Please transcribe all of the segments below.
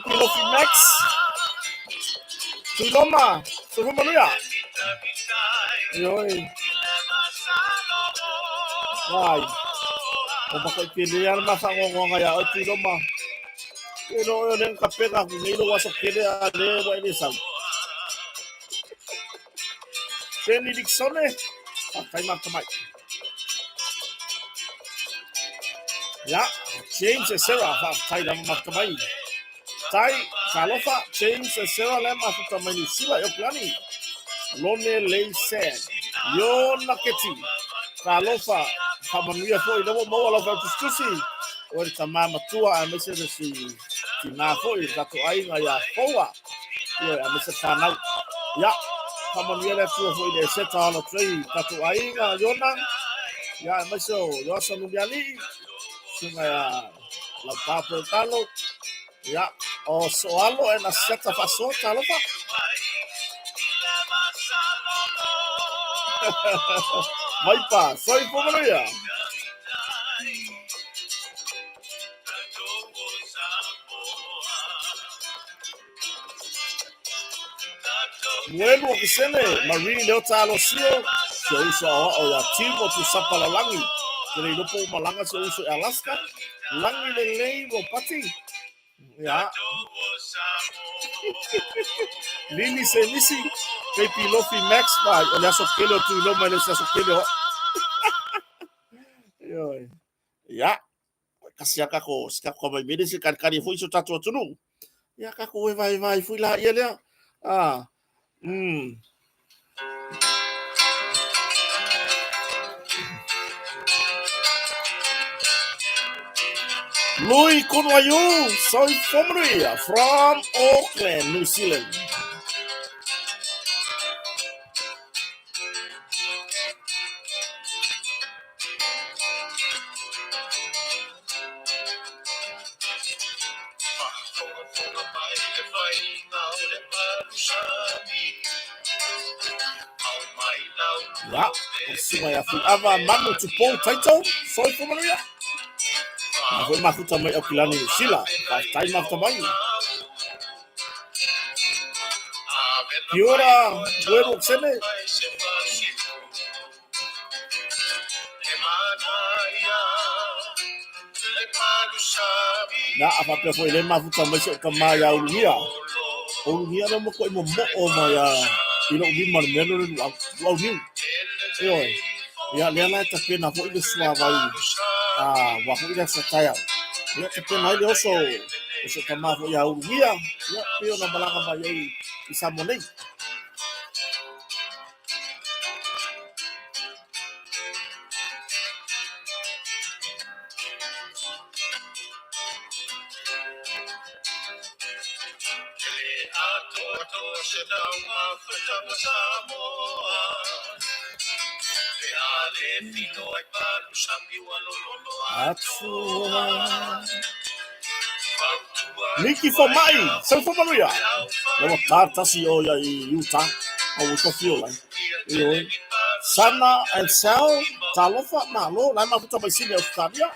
Pilofi Max. Tuloma. Sufumunuya. Yoi. Wai. O makikilian masangongonga ya o Tuloma. Pero yung kapega kung iluwasok kila alewa inisang. Kenny Dixon eh. Patay magkamay. Ya, James Sarah patay lang magkamay. Tai Kalofa, James Sarah lang magkamay ni sila yung plani. Lone Leisen, Yon Naketi, Kalofa, Kamanuya po, inaw mo wala pa tustusi. O tamama tua a mese si nafo i gato ai nga ya poa. Yo a mese panau. Ya, Kamanuya le tua fo de seta ala trei gato ai nga yona. Ya mese yo sanubiali. Sunga ya la papo talo. Ya, o soalo e na seta faso talo pa. Mai pa, soy Pomanuya. Bueno, kisene, Marini leo talo sio, so uso o ya timo tu sapala langi. Kele no po malanga so uso Alaska, langi le lei go pati. Ya. Lili se nisi, kay Pilofi Max ba, o ya so kilo tu no mele sa so kilo. Yo. Ya. Kasi ako, ska ko may medicine kan fui so tatu tunu. Ya kako vai fui la ia le. Ah. Louis Kunwayu, soy Pomanuya from Auckland, New Zealand. Ya, sumaya fu ava manu tupo taito, soy Pomanuya. Ako mafuta mai okilani sila, tai mafuta mai. Kiora, bueno sene. Na apa pe foi le mafuta mai so kamaya unia. Unia no mo ko mo o maya. Ilo di mar meno lau ni. Ya le la ta pena foi de suavai. Wa foi de sataya. Ya te pena ile oso kama ya urugia ya pio na balanga ba yai isamonei. Niki for mai, so for Maria. Lawa tarta si o ya i Utah. O ko fio lai. Yo. Sana and Sal talofa malo la ma puta mai sini Australia.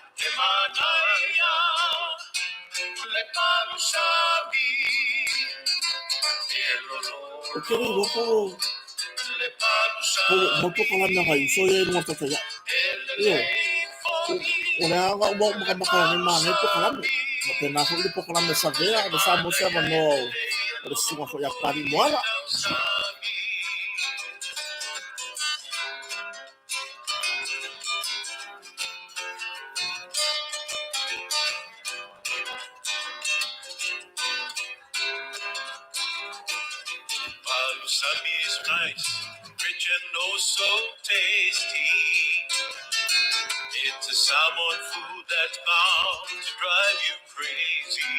Okay, loko. Moto kala na kayo. So yan mo to ya. Yo. Wala nga mo makabaka ni mami po kala. Mapena ko po kala na sa vea, na sa mo siya no. Pero sunga ko ya pari mo ala. Palusami is nice, rich and oh so tasty. It's a salmon food that's bound to drive you crazy.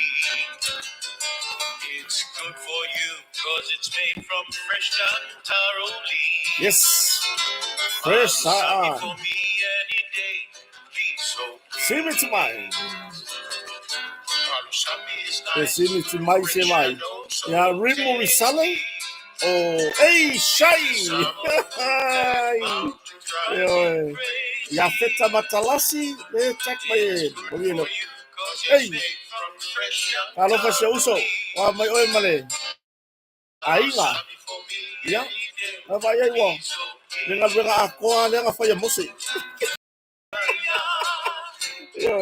It's good for you because it's made from fresh taro leaves. Yes. Fresh Palusami for me any day. Please so see me to mine. Palusami is nice. See me to my say mine. Ya rimu risale. Oh, hey, Shai! Ya feta matalasi, check my head. Hey, kalau pasal uso, wah may oy male. Ainga, ya, apa ya iwo? Dengan aku ada apa ya musik? Yo,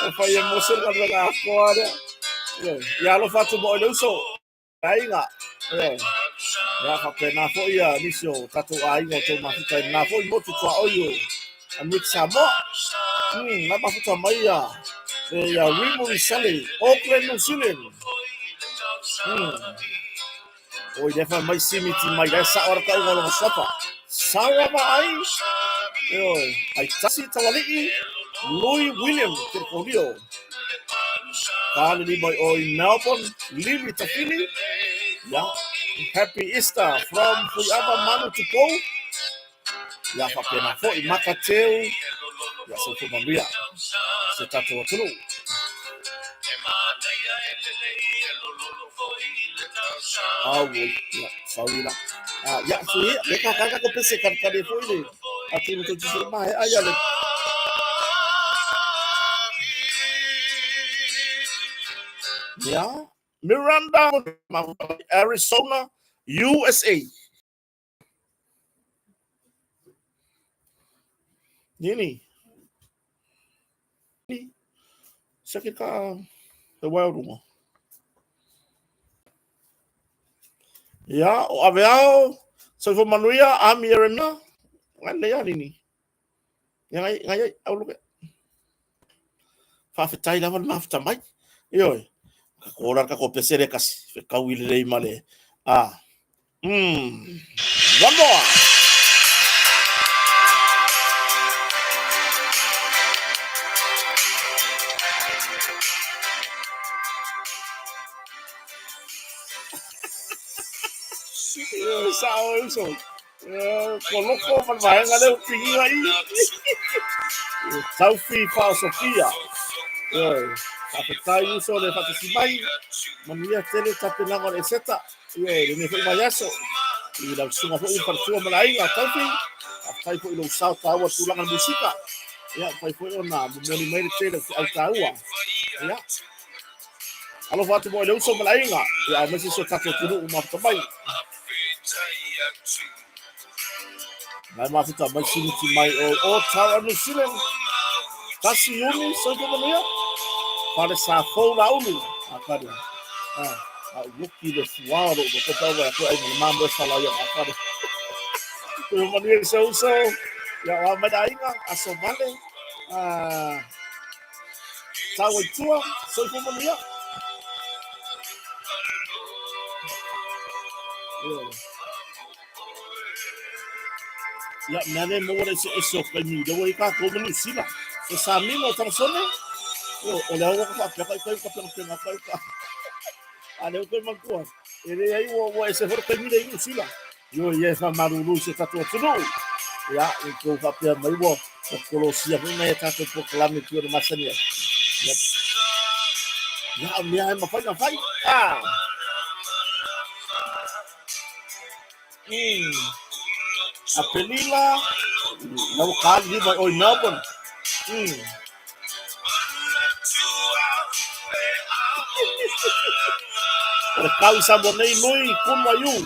apa ya musik dengan aku ada? Ya lo fatu boy uso, ainga. Ya kapena fo ya nisio tatu ainga to mafuta na fo motu kwa oyo. Amik samo. Na mafuta maya. Ya rimu risale, Auckland, New Zealand. Oh, defa mai simiti mai desa ora ka ngolong sapa. Sawa mai. Yo, ai tasi tawali. Louis William Kirkodio. Kali ni boy oi Melbourne, Lili Tafili. Ya, happy Easter from Fuyaba Manu to Go. Ya kapena fo imakateu. Ya so for Maria. Se tato tulu. Ya, sorry lah. Ya, sorry. Kakak ko pese kan kade fo ile. Ati mo to jisu mai ayale. Ya, Miranda, Arizona, USA. Nini? Sakit ka the wild one. Ya, aviao. So for Manuia, I'm here na. Ngande ya nini? Yang ngai au lu. Fa fetai la mal mafta mai. Yo. Ora ka ko pesere kas fe ka wile male. One more. Sao eso? Coloco man vai ngale pingi aí. Saufi fa Sofia. Apetai uso de Fatisimai. Mania tele tapena con eseta. Le ne foi maiaso. I la sunga foi partua malai la Saufi. Apai foi lo usau taua tulangan musika. Ya, pai foi ona moni mai tele au taua. Ya. Alo fatu mo le uso malai nga. Ya, mesi so tato tulu uma tamai. Mai mafuta mai siniti mai o tau anu silen. Kasi yuni so ko mania. Para sa fo la unu. Akada. Luki de fuaro do ko tau ko ai mambo sala ya akada. Ko mania so ya wa madainga aso vale. Tawa tua, so for manuia. Ya nane mo wala si eso kami daw ka ko manu sila. So sa amin o tamsone. O la ko pa ka ka. Ano ko magkuha. Ele aí o esse for kami dai sila. Yo yes na marulu se tatu tudo. Ya ko pa pe mai bo. Ko sia na tatu proclame que o masania. Ya mi ai ma fai. Ah. A Penila, não cabe vai oi Melbourne. Kau sabonei lui kun wayu.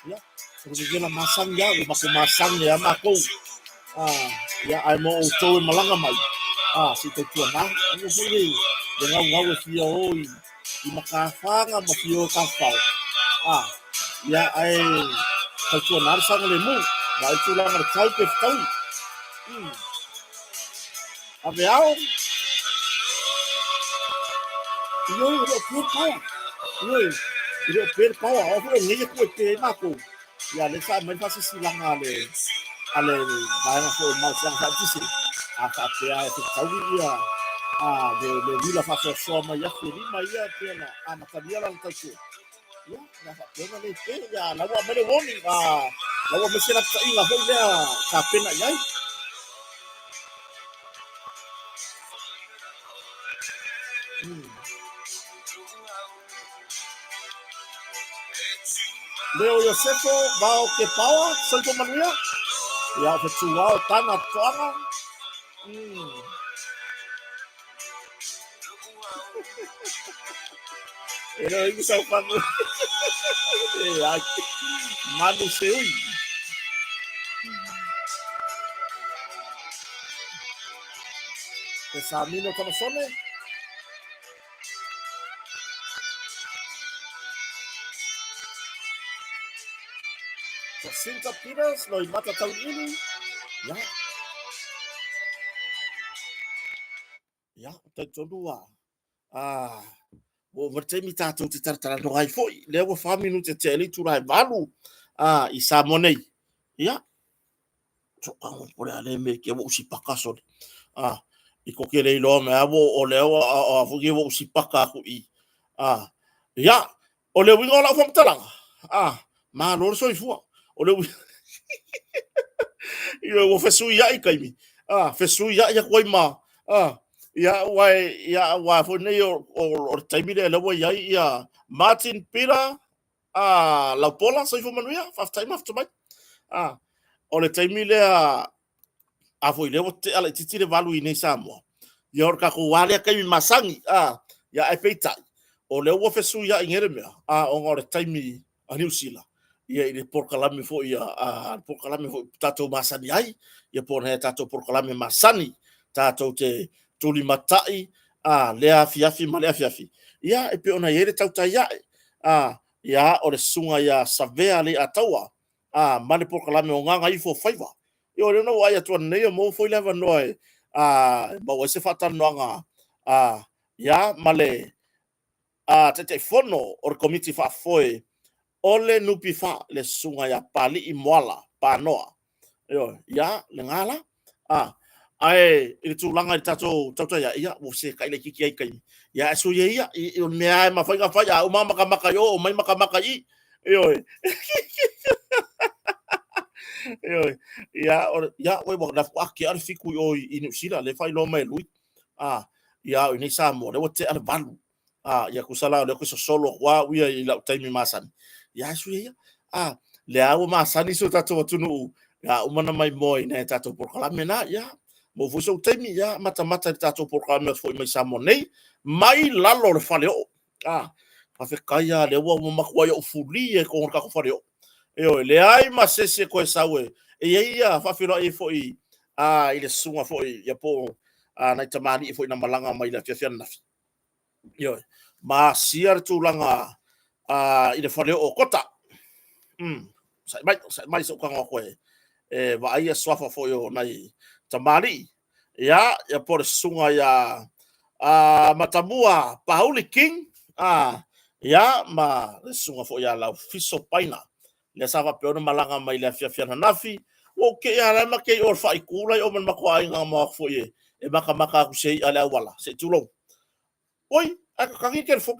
Ya, porque masang ya, maku masang ya maku. Ya ai mo to malanga mai. Si to tua na, ano sili. Dengan ngau fio oi. I makafanga mo fio kafau. Ya ai to tua na sang le mu. Vai tu lang ar kau ke tau. Aviao. Yo ro pur pau. Yo per pau a fo ngi ko te maku. Ya le sa men fasi silang ale vai na fo mal sang sa tisi. Apa ya itu tahu ya. De vila fa so ma ya fili ma ya pena. Makadia lang tayo. Ya, nasa pena le pe ya lawa mere woni. Lawa mesira sa inga fo ya ka pena yai. Leo Yosefo bao ke pawa Santo Maria. Ya fe tuao tana toanga. Era isso é o pano. Mano seu. Essa mina tá no sono? Jacinta Pires, lo mata tahun ini. Ya, tentu dua. O vertemi tātou te taratara no ai foi. Lea wa whaminu te te eli turai malu. I Samonei. Ia. Tokango pore ale me ke wo usi pakasone. I koke rei loa me awo o leo a fugi wo usi paka aku i. Ia. O leo wingo la whamtalanga. Ma loro soi fua. O leo ia wo fesu ia i kaimi. Fesu ia ia koi ma. Ya wa fo nei o taimile le wa ya Martin Pira la pola so fo manuia fa time after mai o le taimile a fo le te ala titi le valu nei Samoa ya or ka ko wale ka mi masangi ya e peita o le wo fesu ya ingere me o ngore taimi a New Zealand ia ile porkalame fo ia porkalame fo tato masani ai ia por he tato porkalame masani tato te tuli matai lea fiafi ma lea fiafi ia e pe ona yere tau tai ia o le sunga ia savea le ataua ma le porkalame o nganga i fo faiva ia le no ai atua nei mo foi leva noi ma o se fata noanga ia ma le te fono o komiti fa foi ole nupi fa le sunga ia pali i moala pa noa ia le ngala ai i tūlanga i tatou ya ia o se kai le kiki ai kai ia so ia i me ai ma fai o mama ka maka yo o mai maka maka i ia o mo na kwa ki ar fiku o i New Zealand le fai lo mai lui ia o ni Samoa le o te ar valu ia kusala le kuso solo wa ia i la taimi masan ia so ia le au masani so tatou tunu ia o mana mai moi na tatou porkalame na ia mo fuso temi ya mata tato por kame foi mai Samonei mai lalo le fale o pa fe kaya le wa mo makwa yo fuli e ko ka fale o le ai ma sese ko sawe ia fa filo e foi ile sunga foi ya po na tamani foi na malanga mai la fia na ma siar tulanga ile fale o kota sai mai so ka ko va ai swafa foi o nai tamari ya por sunga ya matamua Pauli King ya ma sunga fo ya la fiso paina le sava peona malanga mai le fia na nafi o ke ya la ma ke or fa ikula o man mako ai nga ma fo ye e maka ku sei ala wala se tulo oi aka kangi ker fo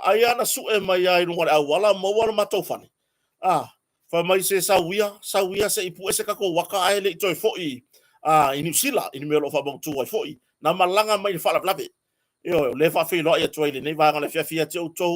ai ana su e mai ai no wala mo wala matofani fa mai se sawia se ipu ese kako waka ai le toi fo i ini sila ini melo fa bong tu ai fo i na malanga mai fa la blave yo le fa fi lo ya toi le nei va ngale fia te to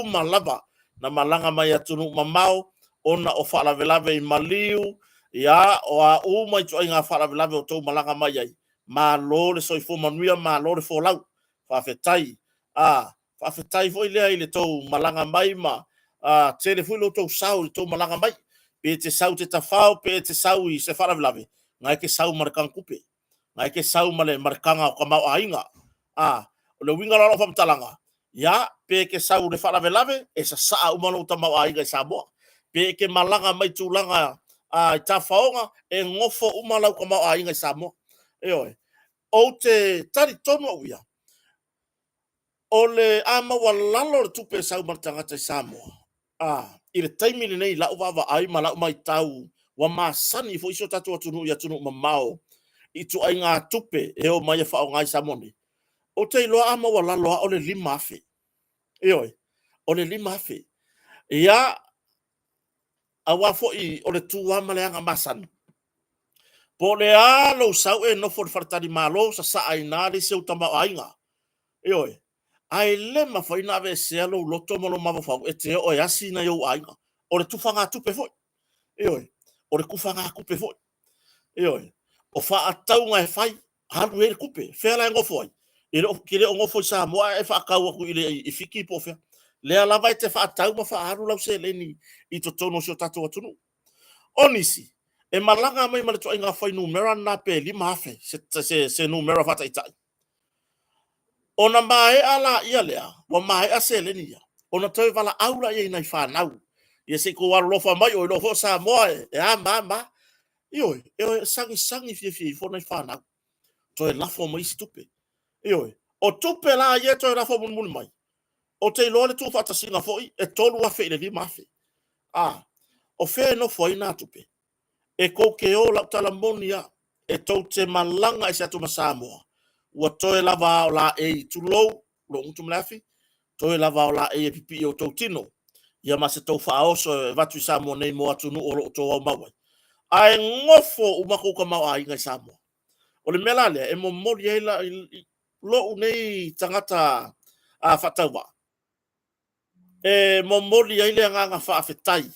malava na malanga mai atunu mamao ona o fa la velave i maliu ya o a mai toi nga fa la velave o to malanga mai ai ma lo le soi fo manuia ma lo le fo lau fa fetai fa fetai fo ile ile to malanga mai ma tele fu lo to sau to malanga mai pe te sau te tafao pe te sau i se fa la velave ngai ke sau markang kupe ngai ke sau male markanga o kamau ainga o le winga lalo fa talanga ya pe ke sau le fa la velave e sa umano tamau ainga sa bo pe ke malanga mai tulanga tafaonga e ngofo umala ko ma ainga samo o te tari tono uia o le ama walalo tu pe sau martanga te samo i le taimi le nei la uva ai mala mai tau wa masani fo iso tatu tunu ya tunu mamao i tu ai ngā tupe e o mai fa o ngai samoni o te loa ama walalo o le lima afe o le lima afe ia awa fo i o le tua maleanga masani po le alo sau e no for fartari malo sa aina le se utama ainga ai le ma foi na ve se alo loto mo ma fa e te o yasi na yo ainga o le tufanga tu pe foi o le kufanga ku pe foi o fa atau nga fai halu e kupe fela ngo foi o kile ngo foi sa mo e fa ka ku ile i fiki po fe le ala vai te fa atau ma fa halu la se le ni i to tono so tatu tunu onisi e malanga mai male to inga fai numera na pe lima afe se numera fata itai ona mai ala ia lea wa mai ase le nia ona toi vala aula ia nai fa nau ia se ko walo fa mai o lo fo sa mo e mama e sangi fi fo nai fa nau toi la fo mai stupe o tupe la ia toi la fo mun mai o te lo le tu fata singa fo e tolu afe le lima afe o fe no fo ina tupe e ko ke o la tala monia e tau te malanga i satu Samoa ua toe lava o la e tulo lo untum lafi toe lava o la e pipi o tau tino ia ma se tau whaoso e vatu i Samoa nei mo atu nu o lo tō au mawai ai ngofo umako ka mau a ingai Samoa o le mela lea e mo mori e la lo nei tangata a whataua e mo mori e le nganga whaafetai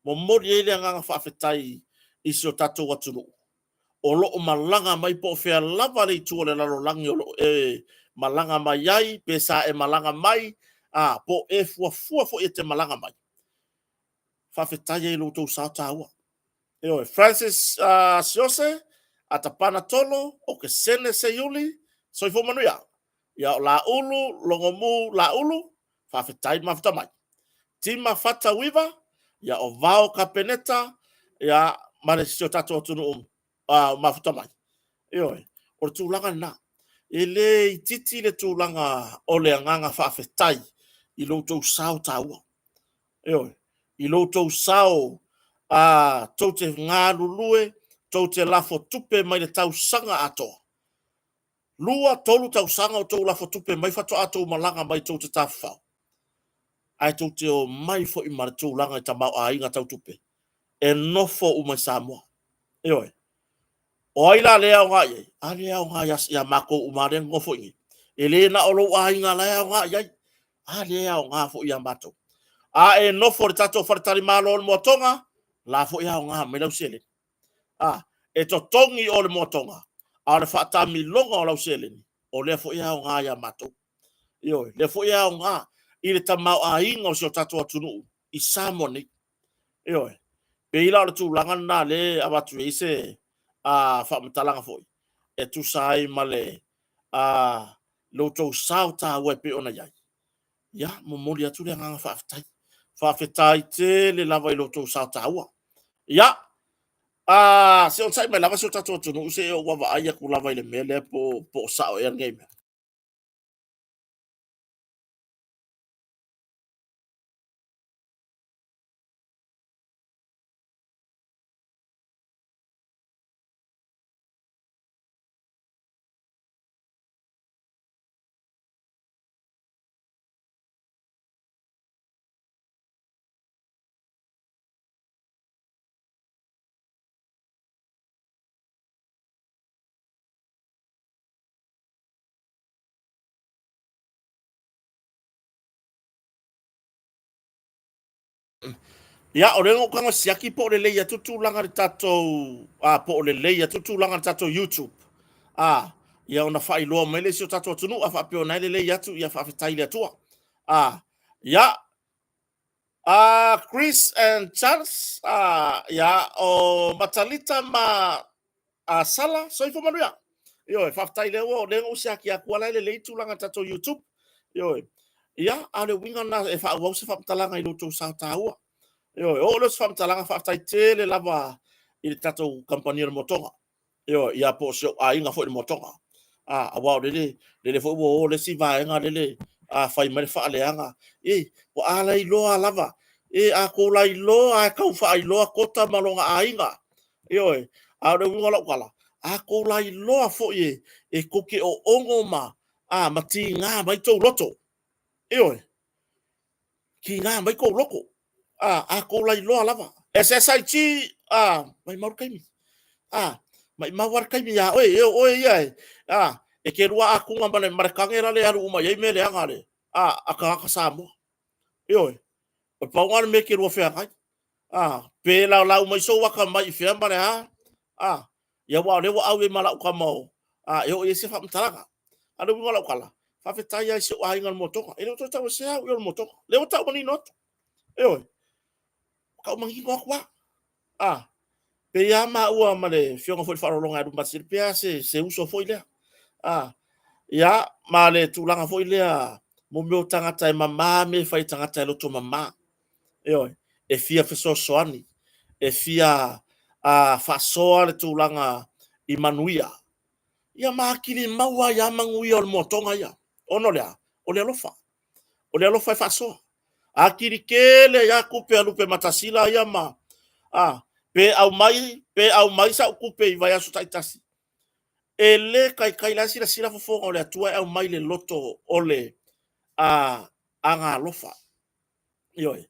mo mori e le nganga whaafetai i so tatou atunu o lo malanga mai po fea lava le tu le lalo langi o lo malanga mai ai pesa e malanga mai po e fua fo e te malanga mai whaafetai e lo tau sa taua Francis Siose atapana tolo o ke sene se yuli soi fo manuia ia la ulu longomu la ulu whaafetai mafta mai tima fata wiva ia o vao kapeneta ia mare sio tato tunu mafuta mai o le tūlanga na le titi le tūlanga o le anganga whaafetai i loutou sao taua i loutou sao tau te ngā lulue tau te lafo tupe mai le tau sanga atoa lua tolu tau sanga o tau lafo tupe mai fato atou malanga mai tau te tawhau ai tau te o mai fo i mara tūlanga i tamau a inga tau tupe e nofo umai Samoa o ai la lea o ngai a lea o ngai ya mako umare ngofo ingi e le na o lo a inga lea o ngai a lea o ngā fo i amato e nofo le tato wharetari malo o le motonga la fo ia o ngā me lau sele e to tongi o le motonga a le whaatami longa o lau sele o le fo ia o ngā ya mato le fo ia o ngā i le tamau a inga o sio tato atunu i Samoa ni pe ila o le tūlanga na le abatu e se whamatalanga foi e tu sai male loutou sao ta wepe ona yai ya mo moli atu le nganga whaafetai te le lava i loutou sao ta ua ya Se on sai mai lava se o tatou tunu se o wa ai ku lava ile mele po sa o yan game. Ya o rengo kanga siaki po le leia tutu langa tatou po le leia tutu langa tatou YouTube. Ya ona fai loa mele si o tatou tunu a fa pe ona le leia tu ya fa tai le tua. Ya Chris and Charles ya o matalita ma sala so ifo manuia. Yo fa tai le o rengo siaki a kuala le le tu langa tatou YouTube. Yo ya ale winga na e fa wa se fa talanga i lo tu sa taua. Yo, o los fam talanga fa tai tele lava il tato compagnie motonga. Yo, ia po so a inga fo motonga. Awa le fo wo le si va nga le fai mai fa le anga. Po ala I lo lava. A ko la I lo a ka fa I lo kota malonga a inga. Yo, a le ngola kala. A ko la I lo fo ko ke o ongo ma. Mati nga mai to loto. Yo, ki nga mai ko loko. Ko lai loa lava. SSIG, mai maur kaimi. Mai mawar kaimi ya, oi, e ke rua aku ngambane marekange rale aru uma yei mele angare. Aka samo. Oi, o paungan me ke rua fea kai. Pe lau mai so waka mai fea mane ya wa le wa awe mala uka mau. Yo e se fa mtaraga. Ado ngola ukala. Fa fetai ya se wa ingal motoka. Ele to tawo se ya motoka. Le ta mani not. Oi. Kau mangi ko kwa. Pe ia ma ua ma le fionga foi wharolonga adu matsir pia se uso foi lea. Ia ma le tūlanga foi lea mo meo tangata e mama me fai tangata e loto mama. E fia feso soani. E fia fasoa le tūlanga I manuia. Ia maakiri maua ia manguia o le motonga ia. Ono lea, o le alofa. O le alofa e fasoa. Akiri kele ia kupe alupe matasila ia ma. Pe au mai sa kupe I vai aso taitasi. Ele kai la sila fofo o le atua au mai le loto ole anga lofa. Yoi.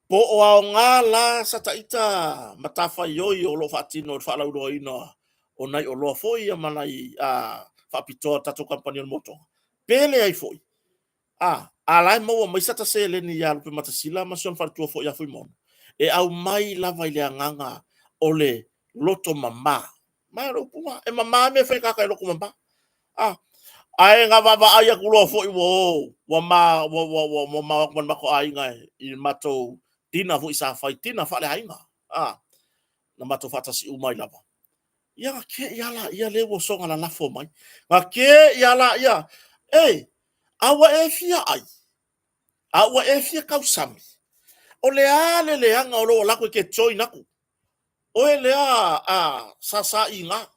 Po o au ngā la sa taita matafa yoi o lo fatino fa la udo ina o nai o lo foi a manai fa pito tato kampani o moto. Pele ai foi. Alai mo mai sa ta se le ni ya pe matasila ma son fa tu foi ya foi mon. E au mai la vai le nganga ole loto mama. Mai ro puma e mama me fe ka loko mama. Ai nga baba ai ku lo fo wa ma ko ai nga I mato tina fu isa fai tina fa le ainga. Na mato fata si umai lava. Ia ke ia le wo songa la fo mai. Nga ke ia awa e fia ai. Awa e fia kausami. O le anga o lo lako ke choi naku. O e lea sasa inga.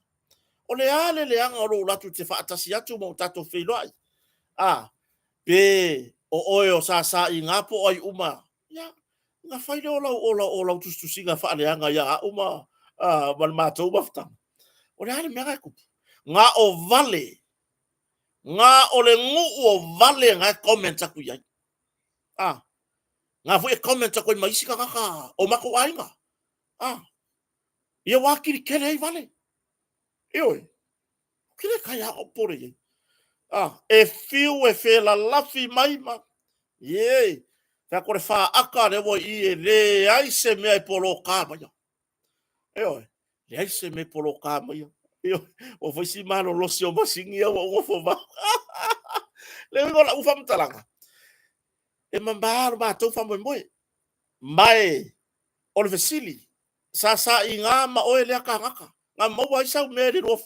O le anga o lo latu te whaatasi atu mo tato whiloai. Pe o oe o sasa inga po ai uma. Ia, nga whaile o lau tustusinga whaaleanga ia uma man mātou maftang. O le mea ngai kupu. Nga o vale. Nga o le ngu o vale ngai comment aku iai. Nga fwe comment aku I maisika kaka o mako ainga. Ia wakiri kere ai vale. Ioi. Kire kai a opore ye. E fiu e fe la lafi mai ma. Ye. Ka kore fa aka re wo I le ai se me ai polo ka mai. Ioi. Le ai se me polo ka mai. Ioi. O foi si malo lo si o masingi o fo va. Le ngo la ufa mtalanga. E mambaro ba to fa mo mai. O vesili. Sasa inga ma o ele aka ngaka. Nga mau ai sau me ri ro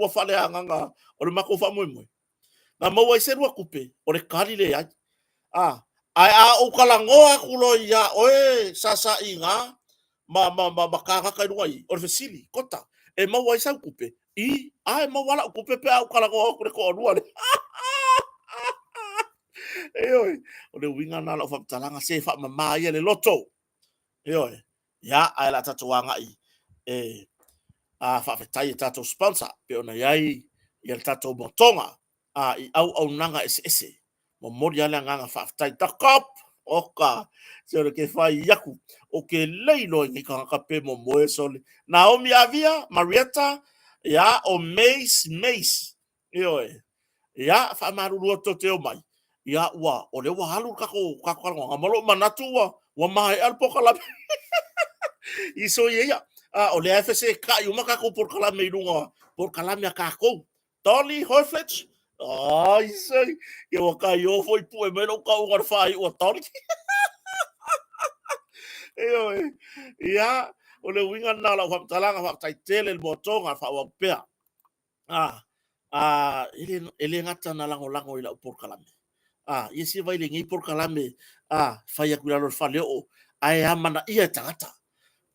fa le anga o le mako fa mo. Nga mau ai se ro kupe o le kari le ai. Ai o kalangoa kulo ia oe sasa inga ma kaka ruai o fesili kota e mau ai sau kupe I ai mau wala kupe pe au kala ko ko ruale e oi o le winga na lo fa talanga se fa mama ia le loto e oi ya ai la tatuanga I e a fa tai tato sponsor pe ona yai ia tato motonga I au nanga ese mo mori ala nganga fa tai takop oka se o ke fai yaku o ke leilo ni ka pe mo moe sole Naomi Avia Marietta ya o Mace ioe ya fa maru to te o mai ya wa o le wa halu ka ko ngalo manatu wa mai alpo kala iso ye ya o le FSC ka yu maka ko por kala me lunga por kala me ka ko Tolly Horfetch iso ye wa ka yo foi pu e me lo ka o fai o Tolly ioe ya o le winga na la fa talanga fa tai tele el motonga fa wa pea ele ngata na lango ila por kalame yesi vai le ngi por kalame fa ya kula lo fa leo ai amana ia tangata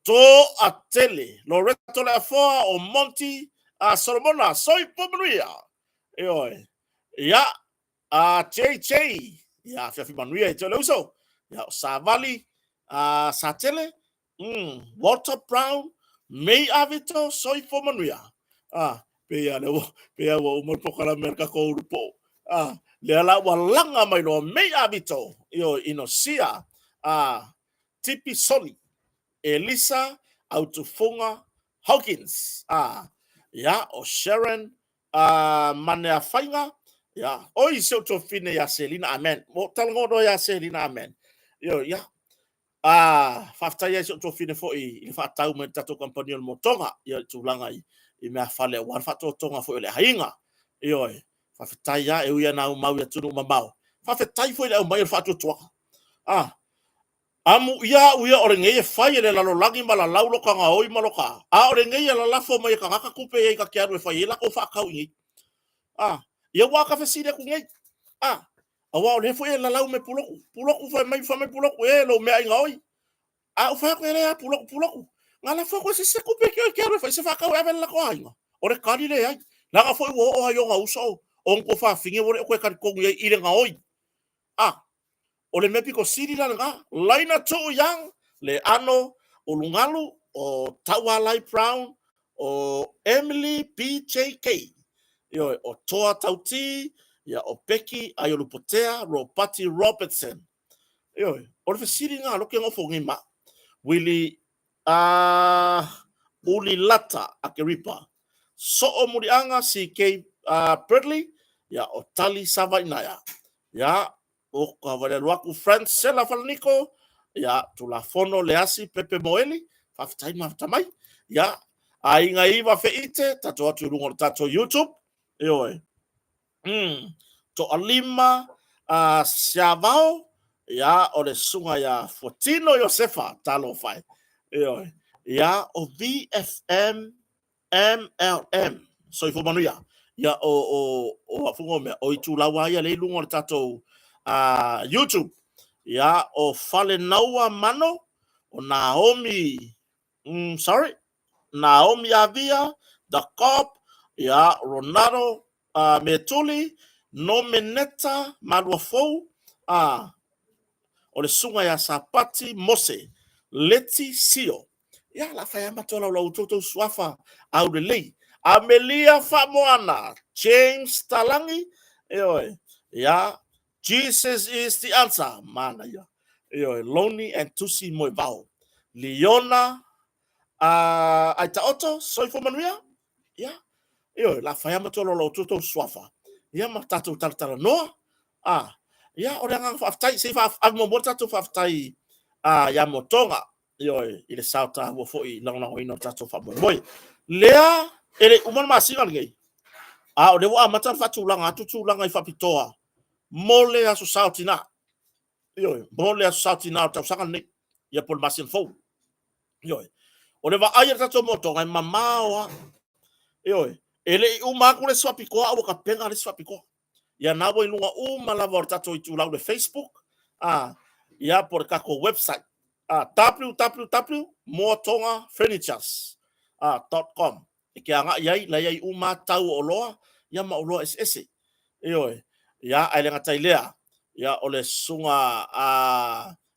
to a tele Loreto le foa o Monty Solomona soi pomria ioe ya Che ya fa manuia e tele uso ya Savali Satele Walter Brown May Avito soi pomria pe ya wo mo pokala merka ko rupo le ala walanga mai no May Avito io inosia Tipi Soli Elisa Autofunga Hawkins ya o Sharon Manea Fainga ya oi se to fine ya Selina amen mo talngodo ya Selina amen yo ya fafta ya se to fine fo I fa tau me tato compagnon motonga ya tulanga I me fale war fa to tonga fo le hainga yo fafta ya e ya na mau ya tunu mamau fafta fo le mai fa to to amu ia uia ore ngai fai le lalo lagi mala laulo ka nga oi maloka ore ngai la lafo mai ka ngaka kupe e ka kiaru fai la ko fa kau ngi ia wa ka feside ku ngai awa le fo la lau me puloku fa mai puloku e lo me ai ngoi o fa ko le puloku ngala fo ko se kupe ki kiaru fai se fa kau e la ko ai ore kali le ai la ka fo o ayo nga uso on ko fa finge ore ko ka ko ngai ile ngoi o le mepi ko siri la nga laina to yang le ano o lungalu o Tawalai Brown o Emily PJK yo o Toa Tauti ya o Becky Ayolupotea Ropati Robertson yo o le siri nga lo ke ngofo ngima Willy uli lata akeripa so o murianga CK Bradley ya o Tali Savainaya ya o ka wale luaku Francela Falnico ya tulafono leasi Pepe Moeli fafitai mafitamai ya ainga iwa feite tato atu rungo tato YouTube yoe to alima siavao ya o le sunga ya Fortino Josefa talo fai yoe ya o VFM MLM so ifo manuia ya o afungo me o itulawa ya le lungo tato YouTube ya o fale naua mano o Naomi Naomi Avia the cop ya Ronaldo Metuli no meneta maluafou o le sunga ya Sapati Mose Leti Sio ya la faya matola la utoto swafa au de lei Amelia Famoana James Talangi ya Jesus is the answer mana ya Lonely and Tusi Moivao Leona Aitaoto Soifo Manuia ya la faya matola la utoto swafa ya matatu tartara no ya ora nga faftai se fa agmo bota to faftai ya motonga ile sauta wo foi long ino tato fa boy lea ele uman masinga ngai o le wa mata fa tulanga tutulanga fa pitoa mole aso sautina mole aso sautina ta sanga ni ya pol masin fo o le va ayer tato motonga mamawa ele uma kule swapiko awo ka penga le swapiko ya nabo ilunga uma la vorta to itu le Facebook ya por kako website www.moatongafurnitures.com ke anga yai la yai uma tau oloa ya ma oloa ese ioi ya ailenga tailea ya ole sunga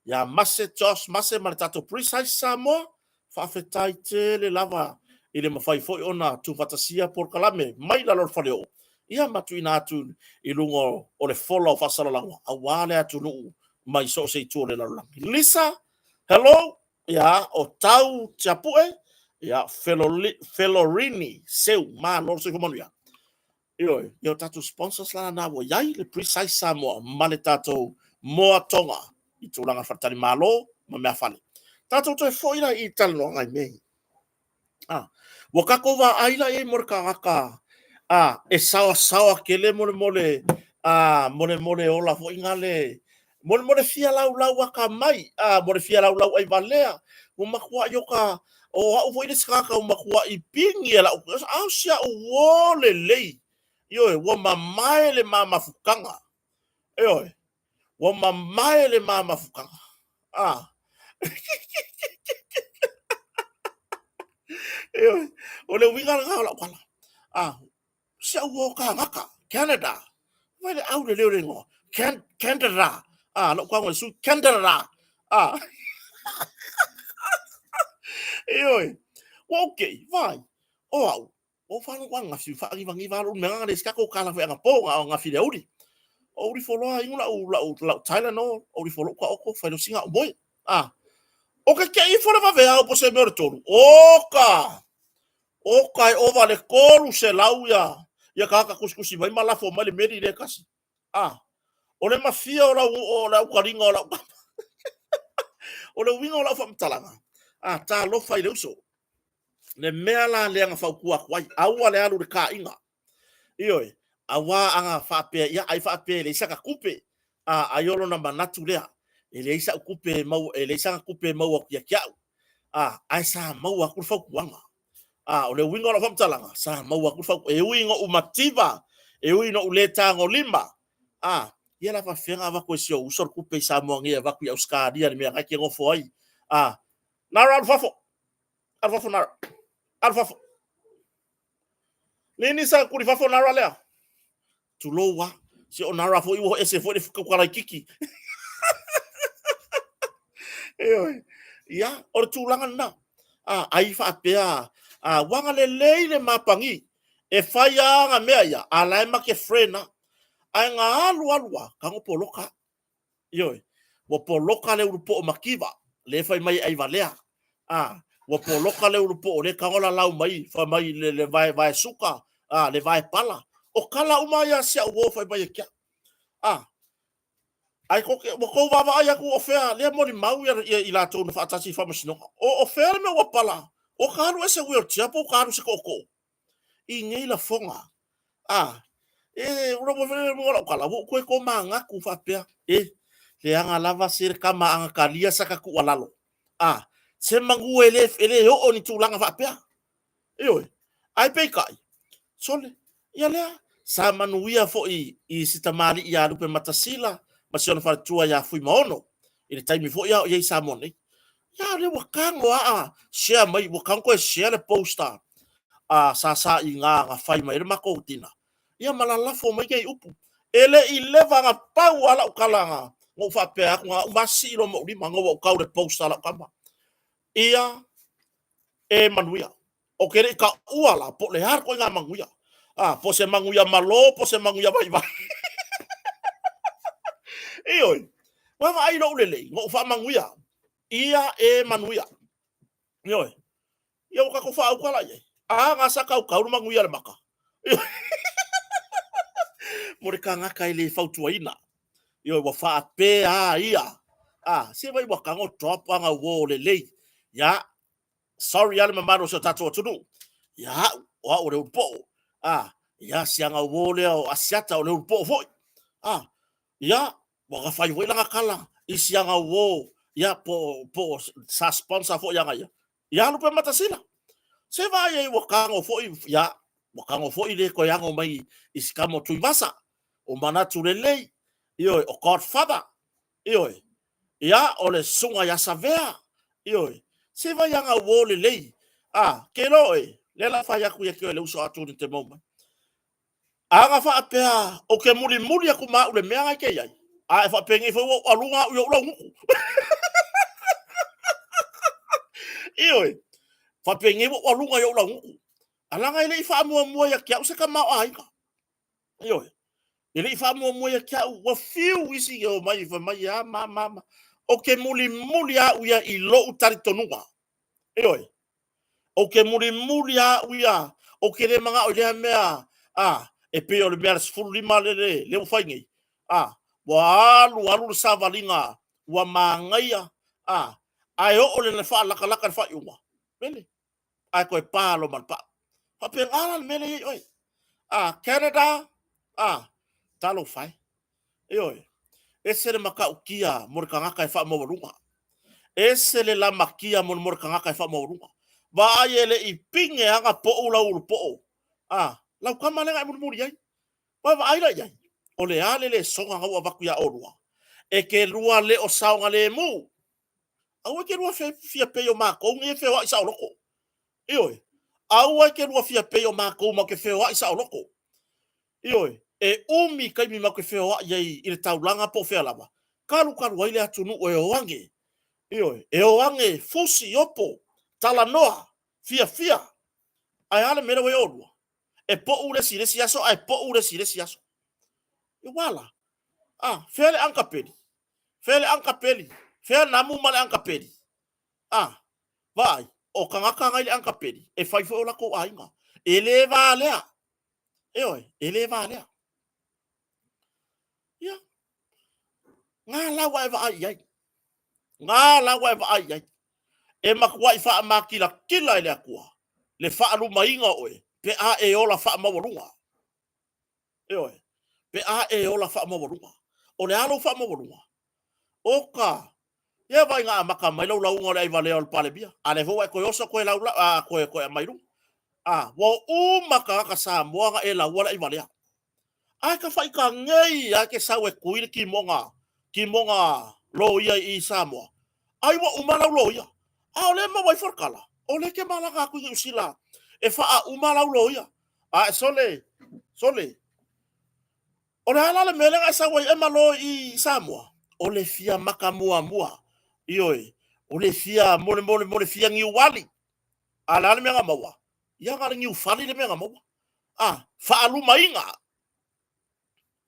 ya mase Josh mase maritato precise samo fa fetai te le lava ile mafai foi ona tu fatasia por kalame mai la lor faleo ia matu ina atu ilungo ole follow fa sala lango awale atu nu mai so se tu le la Lisa hello ya o tau chapue ya Felorini seu ma no se como ya yo tatu sponsors la na wo yai le precise samo male tatu moa tonga i tūlanga whatari malo ma mea whale tatu toi foira i talo ngai mei wakako wa aila e morka waka e sawa ke le mole mole ola fo ingale mole fia lau waka mai mole fia lau ai valea o makua yoka o au foi skaka o makua i pingi la au sia o wole lei yo wa mamae le mama fukanga yo wa mamae le mama fukanga yo o le winga la wala sia wo ka ngaka Canada vai au le le ngo Canada lo kwa ngo su Canada yo okay vai o fa no kwanga fi fa ri vangi va lo menga le ska ko kala fa nga po nga fi le uri o ri folo ai la Thailand no o ri folo kwa o fa no singa boy o ka i folo va ve o po se merto o kai o vale koru se lauya ya ka kuskusi vai mala fo mali meri le kasi o le mafia o la ukaringa o la o le winga o la fa mtalanga ta lo fa ile uso le mea la le nga fa ku kwai awa le alu ka inga ioi awa anga fa pe ya ai fa pe le saka kupe ayolo na manatu lea ele isa kupe mau ele isa kupe mau ya kia ai sa mau aku fa kuanga o le winga la fa mtalanga sa mau aku fa e winga umativa e winga uleta ngolima ia la fa fenga va ko sio usor kupe sa mo ngia va ku ya uska dia me ka ke ngo foi nara alfafo nara alfafo nini sa ku fafo nara lea tulowa si onara fo iwo ese fo ko kala kiki ya or tulanga na ai fa pea wanga le leile mapangi e faya nga mea ya ala ma ke frena ai nga alwa kango poloka wo poloka le urupo makiva le fai mai ai valea wo poloka le urupo le kango la lau mai fa mai le vai suka le vai pala o kala umaya sia wo fai mai kia ai ko baba ai ku ofea le mo mau i la tonu fa tasi fa masino o ofea me wo pala o karu ese wil tiapo karu se koko i ngei la fonga ro mo vele mo la kala ko manga ku fa pea le anga lava sir kama anga kalia saka ku walalo se mangu ele yo oni tulanga fa pea ai pe kai sole ya le sa manuia fo i sitamali ia lupe matasila masiona fa tua ya fui maono ile time fo ya sa moni ya le wakango share mai wakango share le poster sa inga fai mai le makotina ia malala fo mai ke upu ele ileva nga pau ala ukalanga ngo fa pe nga masi lo mo di mango ka le poster la kama ia manuia o kere ka uala po le har ko nga manguia po se manguia malo po se manguia vai wa ai lo le ngo fa manguia ia manuia yo ka ko fa ukala ye nga saka ka manguia le maka more ka nga kai le fautuaina wa fa pe ia se vai wa ka ngo top nga wo le ya sorry ale mamaro so tatu tunu ya wa o le po ya sianga wo le asiata o le po foi ya wa ka fai voi langa kala isianga wo ya po sa sponsor fo yanga ya lupe matasila se vai wa ka ngo foi ya wa ka ngo foi le ko yanga mai iskamo tuivasa o manatu le o godfather ya o le sunga ya savea Ioi. Se vai anga wole lei. Ke loe. Lela fai aku ia ke le uso atu ni te mauma. Anga fa apea o ke muri muri aku ma ule mea ngai ke iai. E fa pengi fa wo alunga u ula nguku. Ioi. Fa pengi wo alunga yo ula nguku. Alanga ile fa mua ya kia usaka ma ai ka. Ioi. Ile fa mua ya kia wa fiu isi yo mai fa mai ya mama. O ke muri a uia I lo utari tonunga. Ioi. O ke muri a uia o ke le manga o le mea e pe o le mea sfuru lima le ufaingi wa alu savalinga wa mangaia ai o le fa laka fa yunga bele ai ko pa lo mal pa pe ala mele oi Canada talo fai oi ese le maka ukia morkanga kai fa mo runga ese le la makia mon morkanga kai fa mo runga ba ele I pinge anga po ula ul po lau kama lenga muri ai wa ai la ai o le ale le songa ngau avaku ya orua e ke rua le o saunga le mu au ke rua fia pe o mako nge fe wa isa loko ioi au ke rua fia pe o mako ma ke fe wa isa loko ioi e umi kai mi ma ke fe wa ai I le taulanga po fe lava karu ai le atunu o e wange ioi e o wange fusi opo tala noa fia ai ale mera we orua e po ure sire siaso ai po ure sire siaso wala fele anka peli fele namu male anka peli vai o kanga ile anka peli e fai fo la ko ainga ele valea ele valea ya ngala wa va ai ngala wa va ai e makwa fa makila kila ile akua le fa alu mainga oe pe e ola fa mawalunga pe e ola fa mawalunga o le alo fa mawalunga oka ye vai nga maka mai lo launga le vale al pale bia ale vo ko yoso ko la ko mai lu wo maka ka sa mo nga e la wala I vale ka fai ka ngei ke sa we kuile ki monga lo ia I Samoa ai wo umala lo ia le ma vai forkala o le ke mala ka ku usila e fa umala lo ia sole o le ala le mele nga sa we e malo I Samoa o le fia maka mua ioi o le fia mole fia ngi wali ala le menga mawa ia ga ngi ufali le menga mawa fa alu mainga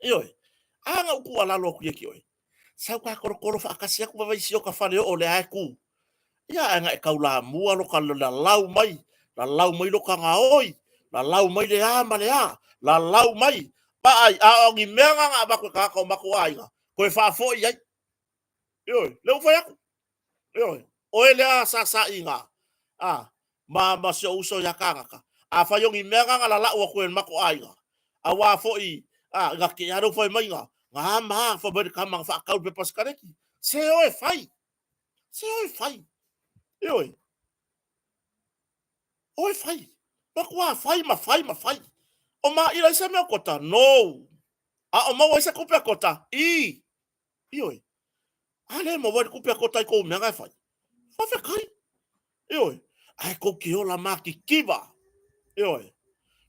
ioi anga ku ala lo ku ye kioi sa ka koro fa akasia ku vai sio ka fale o le aku ia nga e kaula mua lo ka la lau mai lo ka ngaoi la lau mai le ama le la lau mai ba ai ngi menga nga ba ko ka ko mako ai ko fa fo ia ioi le fa yaku o ele sa inga ma se uso ya kanga fa yongi mega nga la o ko en mako aiga wa fo I ga ke ya ro fo mai nga ma fo ber ka ma fa ka be pas kareki se o fai oi o fai ma fai o ma ila se me kota no o ma wa se ko pe kota oi ale mo wa ko pe kota ko me ga fai fa fe kai ioi ai ko ke ola maki kiva ioi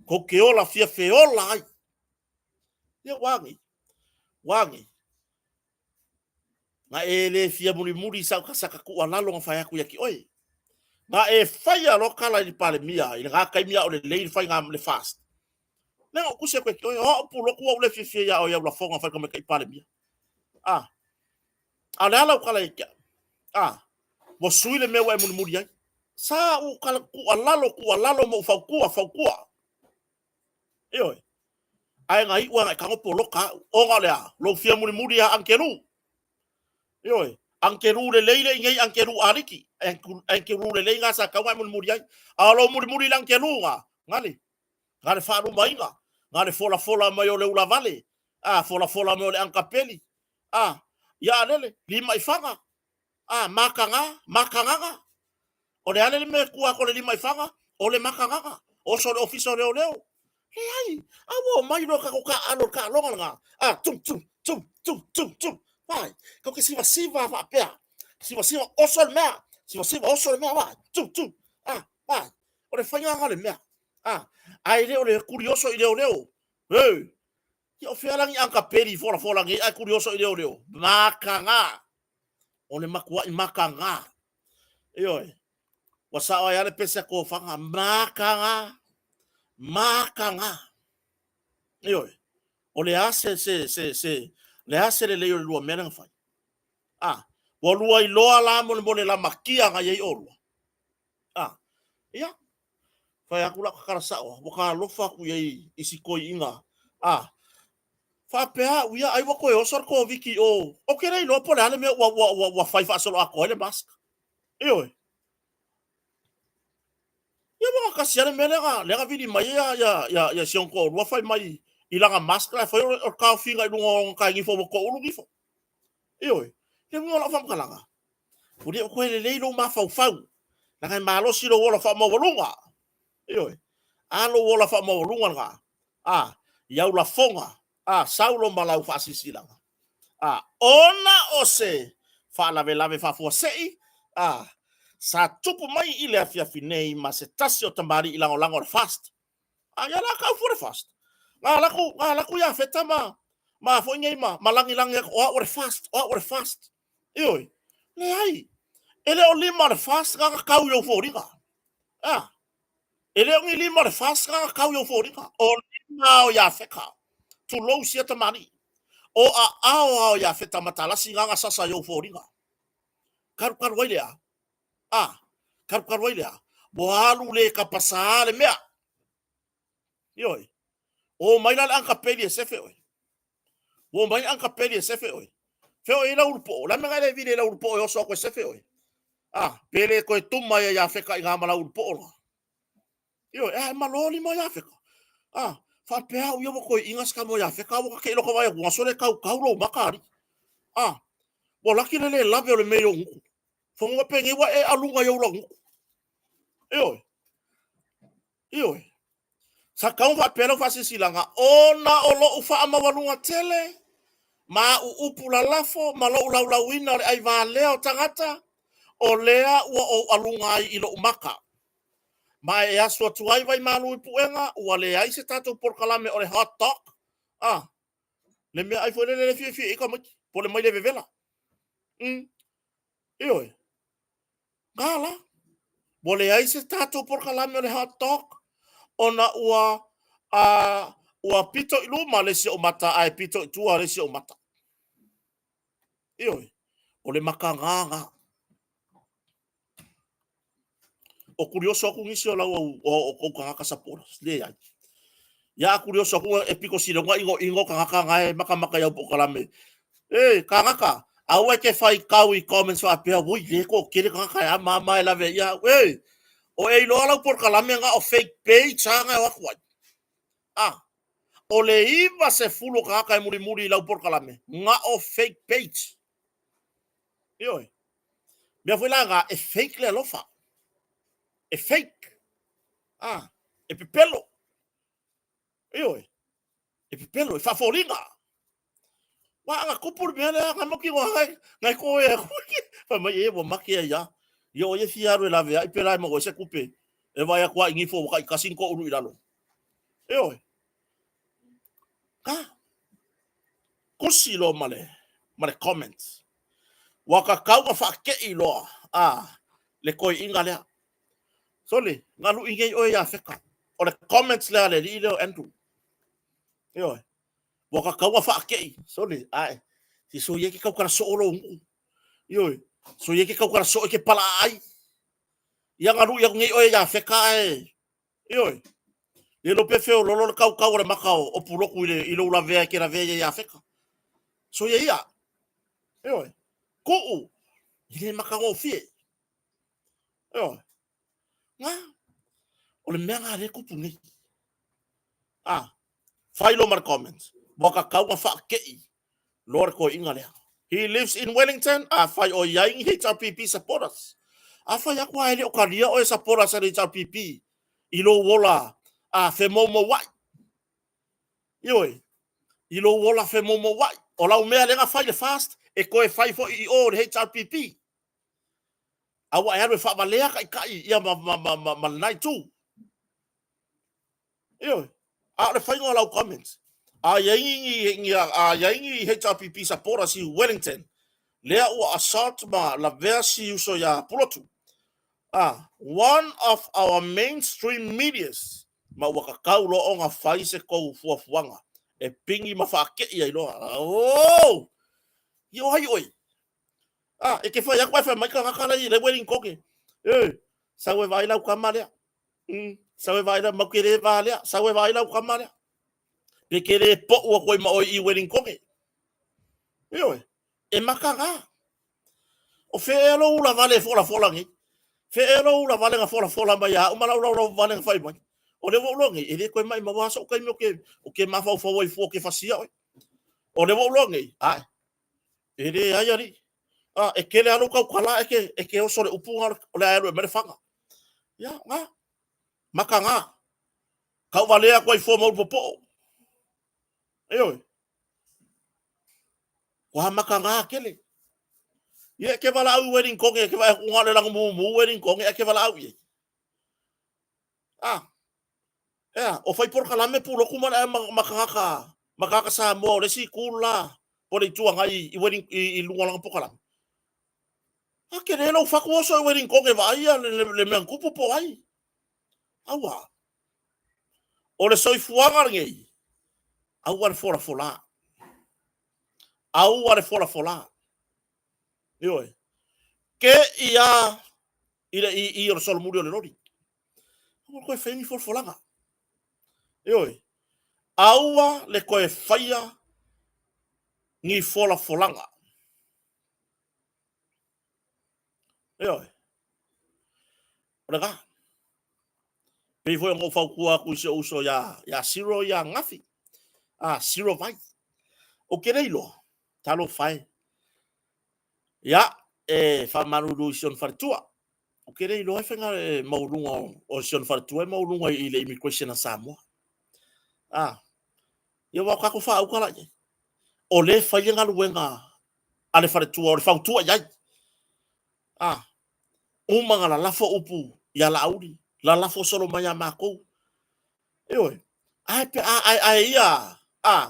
ko ke ola fia feola ai ia wangi na ele fia muri sa ka saka ku alalo nga fai aku ya ki oi na e fai alo kala I pale mia I nga kai mia o le lei fai ngam le fast na ku se ko ki oi ho pu lo ku o le fia ya o ya la fonga fai ka pale mia ala ala kala ki mo suile me wa muri ai sa u kala ku alalo mo fa ku ioi ai ngai wa ka ngo polo ka o ngale lo fia muri ankeru ioi ankeru le leile ngai ankeru aliki ankeru le lenga sa ka wa muri ai alo muri ankeru ngale fa lu mainga ngale fola mai o le ula vale fola mai o le ankapeli ya lele lima ifanga makanga o le ale me ku ko le lima ifanga o le makanga o so le ofiso leo ai awo mai no ka alo ka longa tum vai ko ke siva va pe siva o sol me si oso le mea wa tu wa o le whainga le mea ai leo le kurioso i leo o whiarangi anka peri fora ngi ai kurioso i leo makanga o le makua i makanga ioi wa sa o yale pesa ko fanga makanga ioi o le ase se le ase le leo lua mena fai wa lua i loa la mo le la makia nga ye o ia fai akula kakara sao wa ka lofa ku ye isikoi inga fa pea uia ai wako e osor ko viki o kere no pole ale me wa fai fa solo ako ele mask ioi ia wa ka siare me lega vidi mai ya sionko wa fai mai ilanga mask la fai o ka finga i lungo ka ngi fo ko ulu gifo ioi le mo la fam kalanga uri ko ele le lo ma fau na kai malo silo wala fa mo volunga ioi alo wala fa mo volunga nga ya la fonga saulo malau fa sisilanga ona ose fa lave fa fo sei sa tupu mai ile afia finei ma se tasi o tambari ilango lango fast ya la ka for fast la ku ya feta ma fo ngei ma langi o fast ioi le ai ele o lima fast ga ka yo fo ringa ele o lima fast ga ka yo fo ringa o lima o ya feka tu lo sia tamari o ao ya feta matalasi nga sasa yo foringa kar wailea kar wailea boalu le kapasale mea yoi o mai la anka peli sefe oi o mai anka peli sefe oi feo ila urpo la menga le vile la urpo yo so ko sefe oi pele ko tuma ya feka nga mala urpo yo maloli mo ya feka fa pea u yo ko ingas ka mo ya feka wo ka lo ko vai wa sole ka lo makari bo laki le lave o le meio nguku fonga pengi wa e alunga yo lo nguku ioi sa kau fa pelo fa sisilanga ona o lo ufa ama walunga tele ma upu la lafo ma lo la wina ai va leo tangata o lea ua o alunga i lo umaka ma e aso tuai vai malu i puenga ua le ai se tato por kalame o le hot dog le me ai foi le fi i ka mo po le mai le vevela ioi gala bole ai se tato por kalame o le hot dog ona ua pito i luma le si o mata ai pito i tua le si o mata ioi o le makanganga o kurioso aku ngisi o lau o kangaka sapora le ai ya kurioso aku e piko si longa ingo kangaka e makamaka ya po kalame kangaka awe ke fai kau i comments fa pe oi le ko kere kangaka ya mama la ve ya o e lo ala por kalame nga o fake page nga wa kwa o le iva se fulo kangaka e muri la por kalame nga o fake page ioi me foi la nga e fake le lofa e fake e pepelo ioi e pepelo e faforinga wa nga kupur me la nga moki wa ngai ko e fa mai e wo maki ya yo ye fiaro la ve ai pela mo se kupe e vai a kwa ingi fo ka kasin ko uru ilalo ioi kusi lo male comments waka kau ka fa ke i lo le koi inga le sole ngalu inge o ya feka o le comments le ale li le entu ioi waka kau ka fa ke sole ai si so ye ki kau ka so lo ioi so ye ki kau ka so ke pala ai ya ngalu ya nge o ya feka ioi ye lo pe feo lo kau le makao o puloku ile ilo la vea ke la vea ya feka so ye ya ioi ku ile makao fie ioi nga o le mea ngare kupu ni failo mar comments boka kau fa kei lor ko ingale he lives in Wellington fai o yang HRPP supporters fa ya kwa ile o karia o supporters sa HRPP ilo wola fe momo wa yoi ilo wola fe momo wa o la mea lenga fai le fast e ko e fai fo i o HRPP awa ya fa malea kai ia ma nai tu io a le fai ngola comments a yaingi HRPP sapora si Wellington lea ua assault ma la versi uso ya pulotu one of our mainstream medias ma ua kakau lo onga fai se kou fuafuanga e pingi ma whaake ia iloa oh io hai oi e ke fai akwa fai mai ka ngakala i le wedding koke sawe vai lau kamalea sawe vai lau makere valea sawe vai lau kamalea pe kere po ua koi ma oi i wedding koke io e makanga o fe elo ula vale fola ngi fe elo ula vale nga fola mai ya umala ula vale nga fai mai o le volongi e le koi mai ma wasa o kai mo ke o ke ma fa fo i fo ke fasia o le volongi ai e le ai ari e kele alo ka kala e ke o sore upunga o le alo me fanga ya nga makanga ka vale a koi fo mo popo io wa makanga kele ye ke vala au wedding konge ke va ngale lang mu wedding konge ke vala au ye o fai por kalame pulo kuma na makaka sa mo le si kula po le tuanga i wedding i lunga lang po kalam ke le lo fa ko so wedding konge va ia le me kupu po ai awa o le soi fuanga ngi awa fora fola yo ke ia i o sol murio le lori ko e femi for folanga yo aua le koe faia ngi folanga yo ora pe foi ngo fa ku se uso ya zero ya ngafi zero vai o ke reilo talo fai ya fa manudu sion fartua o ke reilo e fenga maulunga o sion fartua maulunga i le immigration Samoa yo wa ka ko fa u kala o le fai nga luenga ale fartua o le fautua ya umanga la lafo upu ya lauri la lafo solo maya mako oi ai ia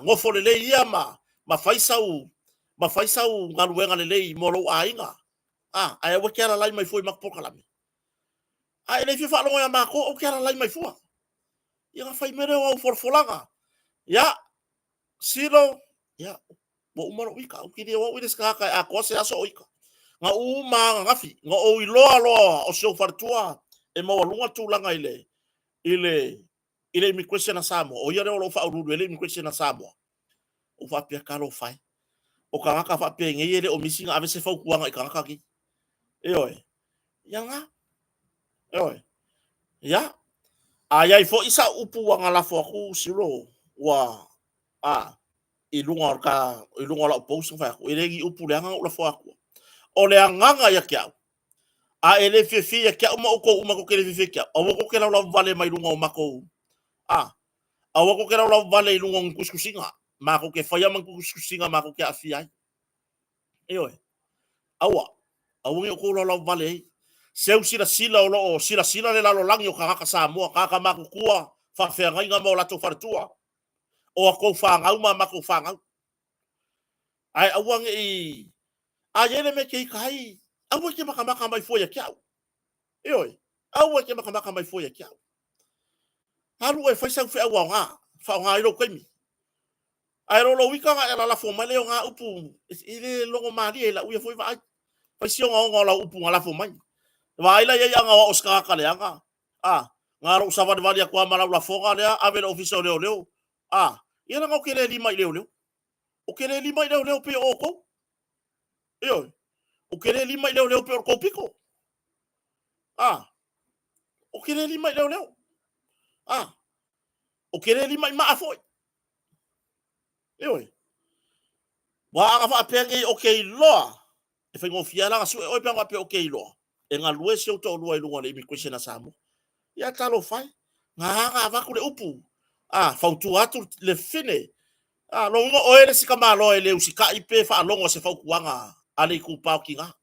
ngofo le ia ma faisau ngaluenga le molo ainga ai wa kera lai mai foi mak pokalami ai le fi fa lo ya mako o kera lai mai foi ia fai mere o forfolanga ya silo ya bo umaro wika o kiri o wis ka a kose aso oika nga uma ngafi nga o iloa o seu fartua e mo lunga tulanga ile immigration Samoa o ia lo fa uru ile immigration Samoa o fa pia kalo fai o ka ngaka fa pia ngi ile o misinga ave se fa kuanga i ka ngaka ki oi yanga oi ya ai fo isa upu wanga la fo ku siro wa ilunga la post fa ko ile gi upu le nga la fo aku o le nganga ya kia ele fi ya kia uma ko kele fi kia o ko kele la vale mai lunga o mako awa ko kera la vale i lunga kuskusinga ma ko ke faya man kuskusinga ma ko ke afia awa ko la vale seu sila o sila le la lo langi o ka Samoa ka ma ko kua fa fe nga mo la to fartua o ko fa nga ma ko fa nga ai awa ngi ele me ke kai awa ke maka mai foi kia awa ke maka mai foi kia halu e fai sau fe awa nga fa nga ilo kai mi ai lo wika nga la fo male nga upu ile longo mali e la u foi vai fa si nga la upu nga la fo mai vai la ya nga o ska ka le nga nga ro sa va valia kwa mala la fo nga le ave le officer leo ia nga o kele lima leo o kele lima leo pe o ko o kele lima leo pe o ko piko o kele lima leo o kele lima ma foi wa ka fa penge o ke loa e fa ngofia la su o pe nga pe o ke loa e nga lue se o to lua i lunga le immigration Samoa ia talo fai nga va ku le upu fa tu atu le fine lo ngo o ele sika malo ele usika ipe fa longo se fa kuanga ale ku pa kinga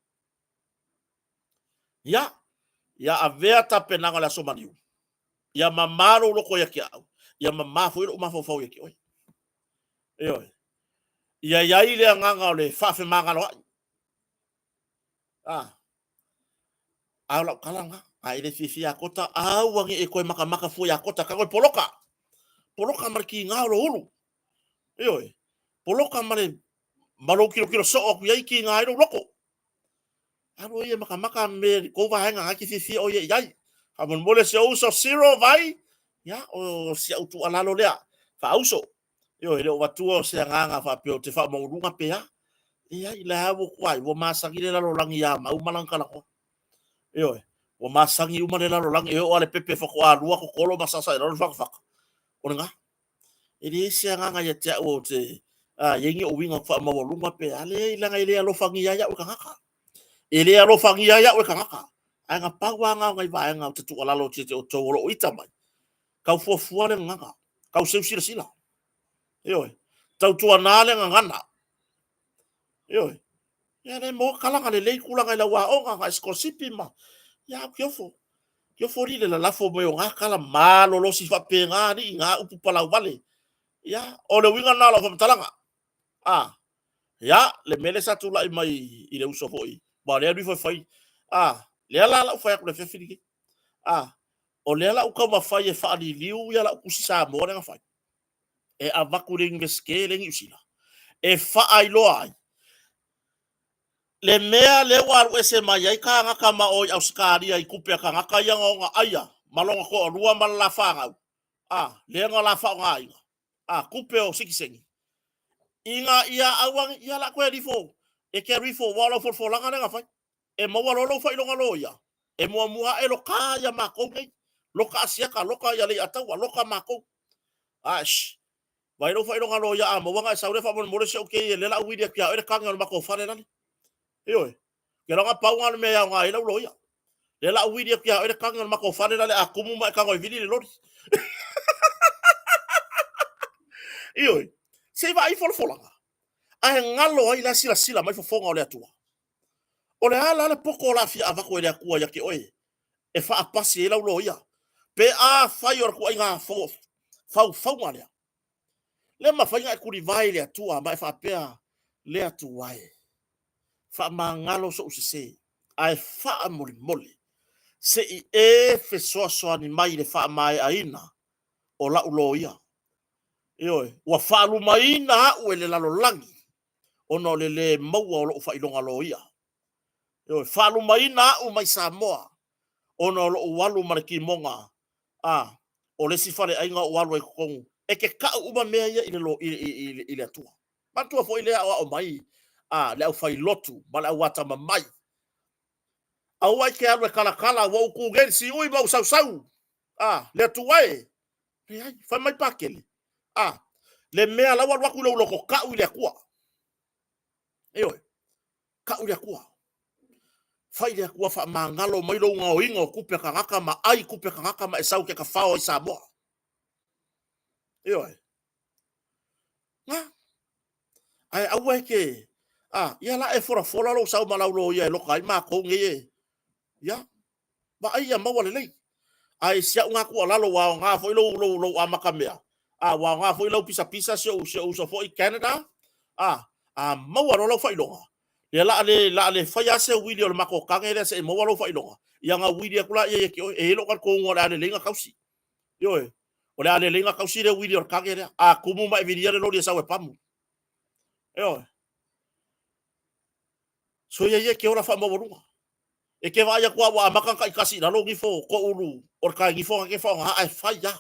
ya avea tapenanga la somaniu ya mamaro loko ya kia ya mamafu ilo mafofo ya kia yo ya ile nganga le fafe mangalo ala kalanga ile fifi ya kota wangi e koe maka fu ya kota ka poloka marki ngalo hulu yo poloka mare malo kilo so ku yai ki ngalo loko alo ye maka me ko va hanga ki fifi o ye yai amon mole se uso zero vai ya o si auto alalo lea fa uso yo ele o tuo se nganga fa pio te fa mo runga pe ya ila hawo kwai wo masangile la langi ya mau malankala ko yo wo masangi uma le la langi o ale pepe fa kwa lua ko kolo masasa ro fa onga ele se nganga ya te o te yengi o winga fa mo runga pe ale ila ile lo fangi ya o kanga ele lo fangi ya o kanga anga pawa nga ngai va nga te tu alalo te o to o ita mai kau fua le nganga kau se sila yo tau tu anale ngana yo ya le mo kala ngale le kula ngai la wa o nga skosipi ma ya kiofo ri le la fo mo nga kala malo lo si fa pe nga ni nga upu pala vale ya o le winga na la fa talanga ya le mele sa tu la mai i le uso foi ba le ri foi foi le la fa ku le fe fili o le la u ka ma fa ye fa di liu ya la ku sa mo nga fa e avakuring veskeling usila e fa ai lo ai le mea le war wese mai ai ka nga kama o auskari ai kupe ka nga ka yang nga aya malonga ko rua mal la fa le nga la fa nga ai kupe o sikisengi inga ia awang ia la ko rifo e ke rifo wala fo langa nga fa e mo wala lo fa ilo nga lo ya e mo mua e lo ka ya mako lo ka sia ka lo ka ya le ata wa lo ka mako vai lo fa ilo nga lo ya mo wanga sa re fa mo mo se okay le la wi de kia e ka nga mako fa le nani yo ke nga paunga me ya nga ilo lo ya le la wi de kia e ka nga mako fa le nani akumu ma ka ngo vili le lo yo se vai fo langa ai ngalo ai la sila mai fo fonga o le atua o le ala le poko la fi ava ko le akua ya ke oi e fa apasi e la lo ya pe fai or ko nga fau ngale le ma fai nga ku vai le atua mai fa pe le atua fa mangalo so se ai fa moli se e fe so ani mai le fa mai aina o la lo ya yo wa fa lu mai na o le la lo langi ono le maua o lo fa ilonga lo ia yo fa lu mai na o mai Samoa ono lo walu marki monga o le sifale ainga o walu e kongu e ke ka uma mea ia ile lo ile atua matua fo ile o mai le au fai lotu mala wata mai au ai ke alwe kala wo ku gen si ui mau sau le tuai le ai fa mai pakele le mea la walu ku lo ko ka ile akua eyo ka ile akua fai le akua fa mangalo mai lo nga oinga kupe ka ngaka ma ai kupe ka ngaka ma esau ke ka fao i Samoa eyo nga ai au ke ia la e fora lo sau malau lo ia lo kai ma ko nge ya ba ai ya mawale lei ai sia nga ku ala lo wa nga fo lo amakamea wa nga fo lo pisa se o fo i Canada mawalo lo fa ilonga le fai ase video le mako kangere se mawalo fa ilonga ia nga video kula ye e lo ka ko ngora le lenga kausi yo o le lenga kausi le video kangere kumu mai video lo dia sawe pamu yo so ye ke ora fa mawalo e ke vai kwa wa maka kai kasi na lo ngifo ko ulu or ka ngifo ke fa ai fai ya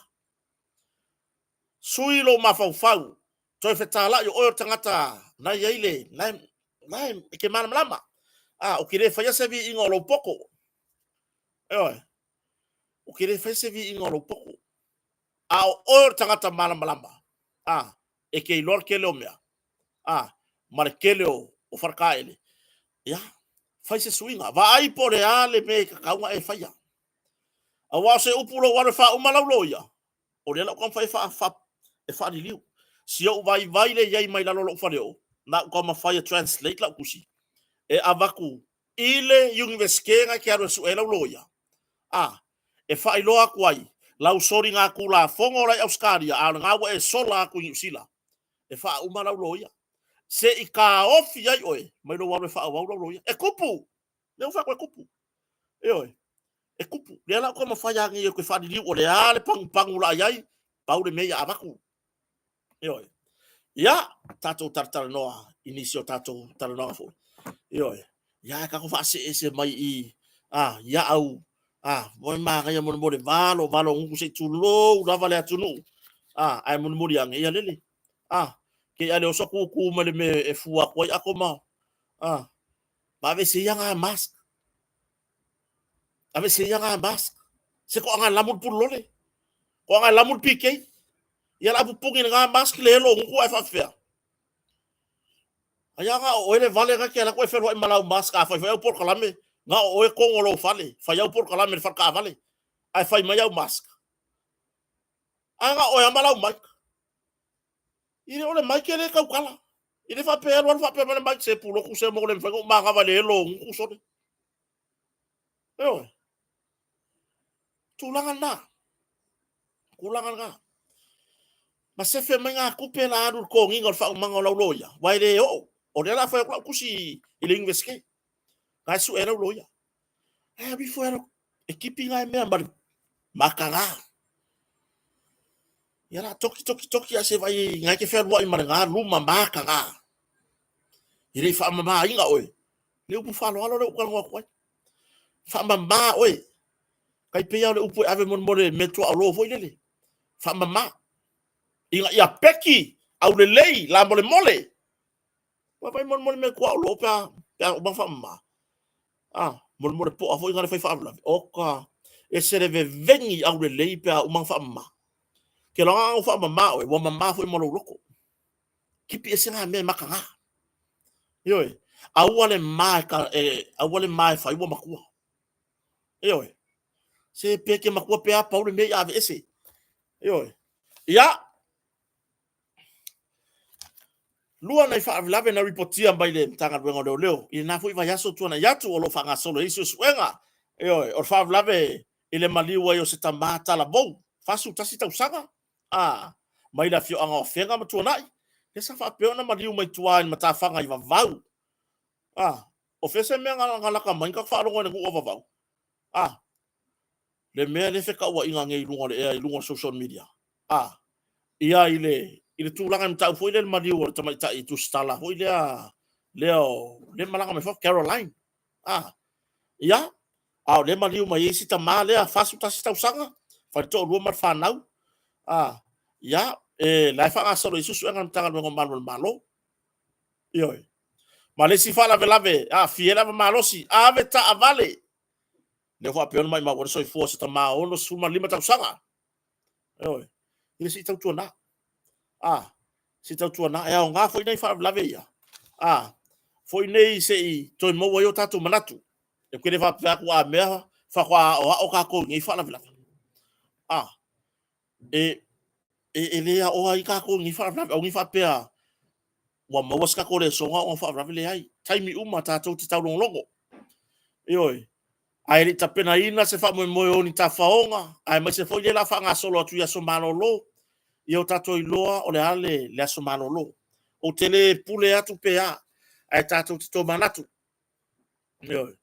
sui lo mafau toi fetala yo o tangata na yeile na ke malama o kire fa se vi ingo lo poko o kire fa se vi ingo lo poko o tangata malama e ke lor ke lo mea markele o farkaele ya fa se swinga va ai por ale me ka kaunga e fa ya wa se upulo wa fa umalau lo ya o le la kon fa e fa di liu si o vai le yai mai la lo fa leo na ko ma fa translate la kusi e avaku ile university nga kia su ela loya e fa iloa kwai lau sori nga kula fongo la Australia a nga wa e sola ku New Zealand e fa uma la loya se i ka ofi ai oe mai no wa fa wa loya e kupu le fa kwa kupu e oe e kupu le la ko ma fa ya ngi ko fa di o le ale pang la ai pau de meia abaku e oe ya tato tartar noa inicio tato tar noa fo e oe ya ka ko fa se mai i ya au moi ma ga mo mo de valo ngu se tulo la vale atunu ai mo mo yang ya lele ke ale so ku ma le me e fua ko akoma ba ve se yang a mask ave se yang a mask se ko nga lamul pul lole ko nga lamul pike ya la bu pungi nga mask le lo ngu ai fa fa aya nga o ele vale ga ke la ko fe lo malau mask fa fa por kalame nga o e ko lo fale fa ya por kalame fa ka vale ai fai mai au mask anga o malau mai ile ole mai kele ka kala ile fa pe lo fa pe mai se pulo ku se mo le fa ma ga vale lo ku so de tulangan na kulangan ga ma se fe mai nga ku pe la ru ko ngi ngol fa mango lo lo ya wai de o de la fa ku si ile inveske ka su era lo ya bi fo era equipe nga me ambar makanga yara toki ase vai ngai ke fer wa imanga luma makanga ire fa mama inga oi le upu fa lo le ukanga ko fa mama oi kai pe ya le upu ave mon more metro alo foi le fa mama inga ya peki au le lei la mole wa vai mon me ko alo pa ba fa mama mon po afoi ngare fa fa oka e se deve vengi au le lei pa uma fa mama ke longa fa mama o wa mama foi mo loko kipi ese nga me makanga yo awale mai fa ibo makua yo se peke makua pe apa o me ave ese yo ya lua na fa lave na reportia by le tanga wenga do leo ina foi va yaso tu na yatu o lo fanga solo iso suenga yo o fa lave ile maliwa yo se tamata la bo fasu tasita usanga mai la fio anga ofenga matu nai le sa fa pe ona maliu mai tuan mata fanga i vau o fese me ngala ka mai ka fa ro ngone ku vau le me le fe ka wa inga ngai lunga le lunga social media ia ile tulanga mta foi le maliu o tama ta i tu stala foi le malanga me fa Caroline ia le maliu mai isi ta male fasu tasita usanga fa to ru mar fa nau ya la fa solo isu su ngam tangal ngo malo yo male si fa la lave fiela malo si ave ta avale le fa pe mai ma wo so fo sa ma ono su ma lima ta sanga yo ile si ta tuana si ta tuana ya nga foi nei fa lave ya foi nei se to mo wo yo tatu manatu e que le va pa ku a me fa kwa o ka ko ngi fa la lave ele o ai ka ko ngi fa o ngi fa pe wa ma waska ko le so nga fa le ai taimi uma ta to ti tau longo oi ai ri ta pena ina se fa mo ni ta faonga ai ma se fo le la fa nga solo tu ya so malolo io ta to iloa o le ale le so malolo o tele pule atu pe ai ta to ti to manatu oi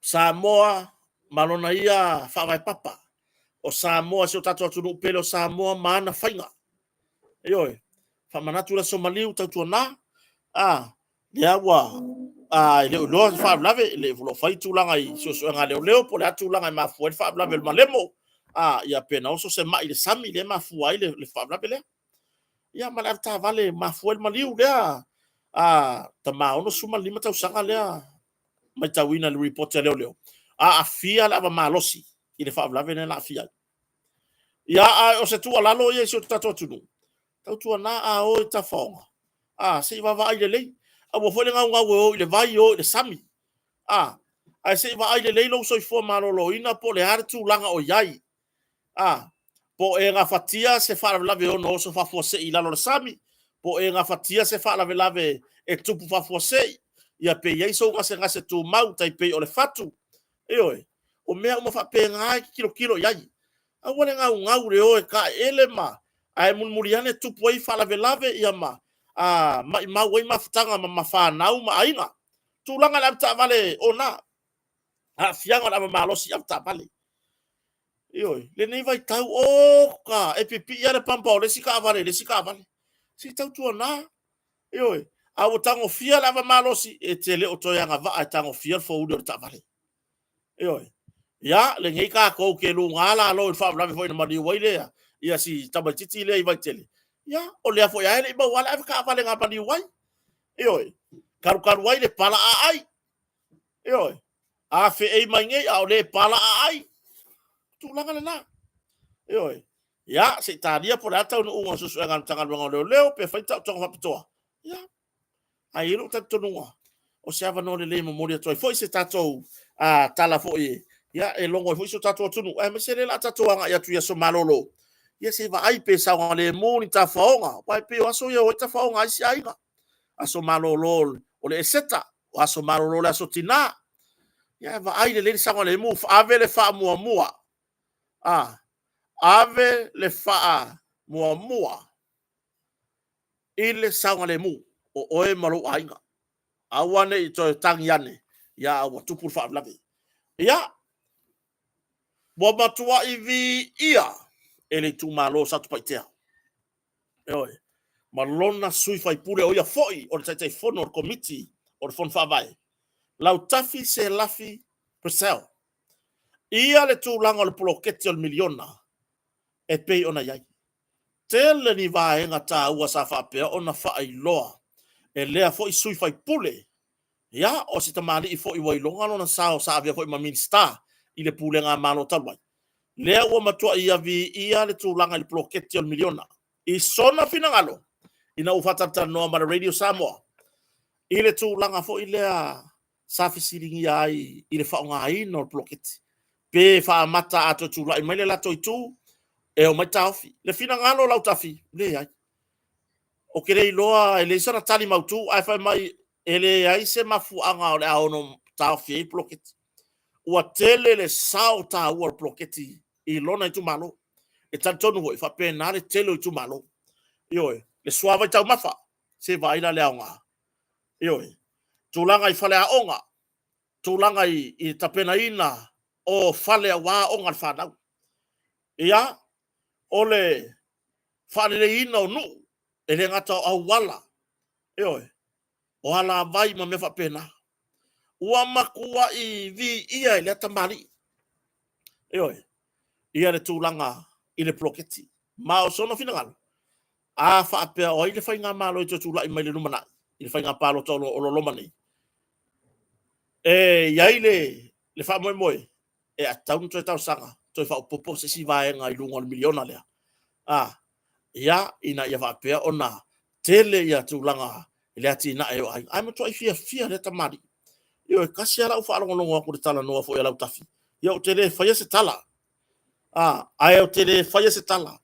Samoa malona ia fa vai papa o Samoa se o tatu atu no pelo Samoa mana fainga oi fa manatu la Somaliu tatu na le awa le lo fa lave le lo fai tu langa i so nga le po le atu langa ma fu fa lave ma lemo ia pena o so se mai le sami le ma fu ai le fa lave le ia ma la ta vale ma fu el maliu le ta ma ono suma lima ta usanga le mai ta wina le report le fia la ma losi i le fa lave ne la fia ia o se tu ala lo ye so tatu tu na o ta fonga se va vai le wo foi nga wo le vai o le sami ai se va ai le lo so fo malo ina po le hartu langa o yai po e nga fatia se fa lave o no so fa fo se ila lo sami po e nga fatia se fa lave e tupu fa fo se ia pe ia so ngase tu mau tai pe o le fatu oi o mea uma fa pe ngai kilo iai a wale ngau re o ka ele ma ai mulmuriane tu poi fa lave ia ma a ma wai ma futanga ma fa nau ma ainga tu langa la ta vale ona a fianga la ma lo si ta vale oi le nei vai tau o ka e pipi ia le pampa o le sika vale si tau tu na oi a o tango fia lava malosi e tele o toyanga va a tango fia fo udo ta vale oi ya le ngai ka ko ke lu ngala lo fa la foi na mari waile ya si tabatiti le vai tele ya o le fo ya le ba wala ka vale nga pa di wai oi karu wai le pala ai oi a fe e mangi a le pala ai tu langa na oi ya se tadia por ata no un so ngan tangan ngo leo pe fa ta tonga pitoa ya ai ro ta tonua o se ava no le mo moria toi foi se tato a tala foi ya e longo foi so tato tunu e me se le la tato anga ya tu ya so malolo ya se va ai pe sa le mo ni ta faonga pai pe o so yo ta faonga ai si ai ga aso malolo o le seta o aso malolo la so tina ya va ai le sa le mo ave le fa mua ave le fa mua ile sa le mu o oe malo ainga awane i to tangiane ya wa tupur fa lavi ya bo matua ivi ia ele tu malo sa tu paitea oi malona sui fai pure o ia foi o te fono o committee o fon fa vai lau tafi se lafi persel ia le tu langa le ploketi o miliona e pei ona yai tele ni vaenga ta ua sa fa pe ona fa ai loa e lea foi sui fai pule ya o se tamali i foi wai longa lona sao sa avia foi ma minsta i le pulenga malo talwai lea ua matua ia vi ia le tūlanga le ploketi o miliona i sona finangalo ina ufatata noa ma le radio Samoa i le tūlanga foi lea sa fisiringi ai i le whaonga ai no ploketi pe wha mata ato tūla i mai le lato i tū e o mai taufi le finangalo lau tafi le ai o kere iloa e le sana tali mautu ai fai mai ele ai se mafuanga o le aono taufi i ploketi ua tele le sao ta ua ploketi i lona i tu malo e tantonu hoi fa pena le telo i tu malo ioe le suava i tau mafa se vaina le aonga ioe tūlanga i fale a onga tūlanga i tapena ina o fale a wā onga le whanau ia o le fale le ina o nu e le ngata au wala ioe o ala vai ma me fa pena ua makua i vi ia i le tamari ioe ia le tūlanga i le ploketi ma o sono finangalo a fa pe o ile fa nga malo i tūla i mai le numana i fa nga palo tolo o lo mani e ia ile le fa moi e a taun to tau sanga to fa popo se si va nga i lungo miliona le ia ina ia fa pe ona tele ia tūlanga ile ati na e ai mo to i fia le tamari io kasi ala fa lo ngo ko tala no fo ia la tafi ia o tele fa ia se tala ai o tele fa ia se tala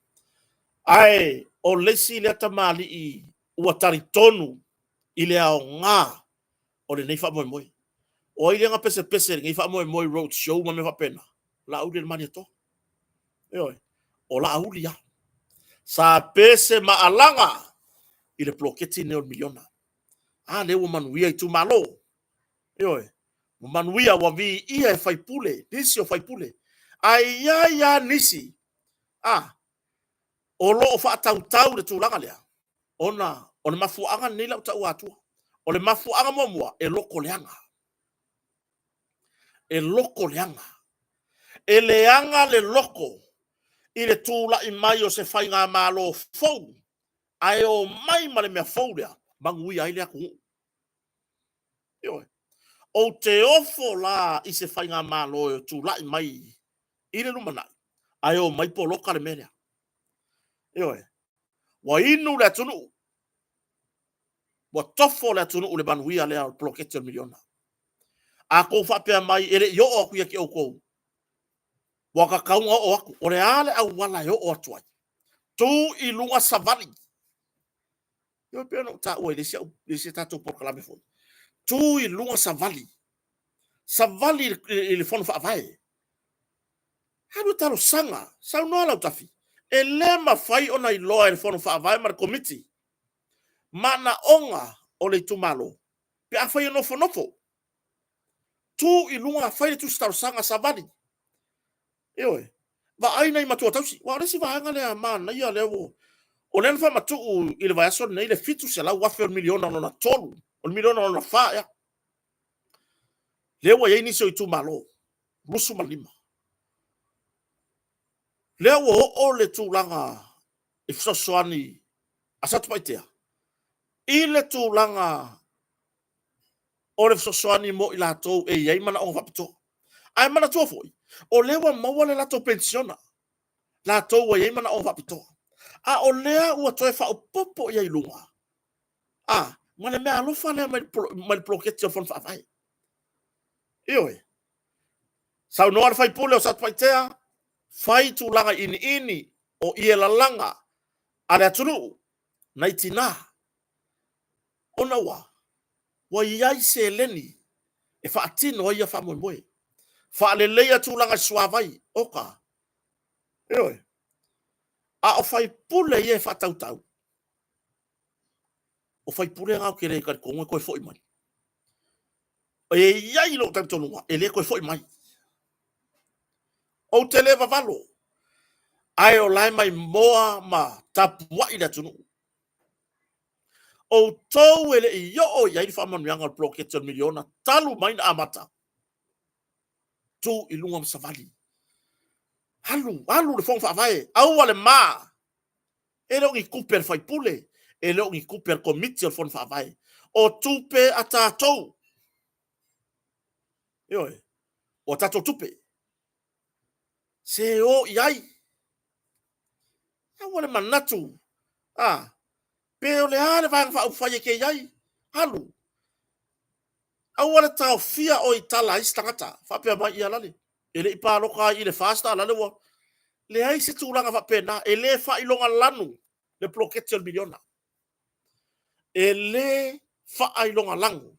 ai o lesi le tamali i ua taritonu i le ao ngā o le nei wha moi o ile nga pese ngai wha moi road show ma me wha pena la uli le mani ato o la uli ya sa pese ma alanga i le ploketi neo miliona le ua manuia i tu malo manuia wa vi ia e faipule nisi o faipule ai ya nisi o lo fa tau le tūlanga lea ona o le mafuanga nei lau tau atua o le mafuanga momua e loko leanga e leanga le loko i le tūla i mai o se whainga malo fau ai o mai ma le mea fau lea mangui ai lea kuhu o te ofo la i se whainga malo o tūla i mai i le lumanai ai o mai po loka le mea wa inu le tunu wa tofo le tunu ule banuia le al ploketi o miliona a ko fa pe mai ele yo o ku ki o ko wa ka kaunga o aku o le ale au wala yo o tuai tu i lunga savali yo pe no ta o le se ta to por kala me fo tu i lunga savali i le fono faavai haru talo sanga sau no la tafi e le mafai ona i loa i le fono faavai ma komiti mana onga o le tumalo pe afai nofo tu i lunga fai tu talo sanga savali Ewe, va aina i matua tausi. Wa resi va anga le mana ia lewo. O len fa matu i le vayaso nei le fitu se la wafe miliona no na tolu. O miliona no na fa ya. Lewo ye ni so itu malo. Musu malima. Lewo o le tu langa i fsosoani asatu paitea. I le tu langa o le fsosoani mo i la tou e ye mana o vapito. Ai mana tua foi. O lewa maua le lato pensiona. La tou ye mana o vapito. A o lea ua toe fa o popo ia i lunga. Mana mea alofa lea mai ploketi o fon fa vai. Ioi. Sau noa fai pule o satu paitea, fai tu langa ini o ie la langa, ale atunu, nai tina. Ona wa iai se leni, e fa atino o ia fa moe. Fa ale leia tu langa suavai, oka. Ioi. A o fai pule ie fa tau. O fai pule ngau kere kari kongo koe foi mai. O e iai lo tantonua, e le koe foi mai. O te leva valo. Ai o lai mai moa ma tapua i tunu. O tau ele i o iai di whaman mianga al ploketi o miliona, talu mai na amata. Tu i lunga msavali. Halu le fong whawae. Au wale maa. E leo ngi kuper fai pule. E leo ngi kuper komiti al fong whawae. O tupe a tātou. Ioi. O tātou tupe. Se o iai. Au wale manatu. Pe o le hale vang fa ufai ke iai. Halu. Au wale tau fia o i tala i stangata. Fa pia mai i alale. Ele i pāloka i le fasta alale wa. Le ai se tūlanga fa pena. E le fa ilonga lanu. Le ploketi al miliona. E le fa ilonga langu.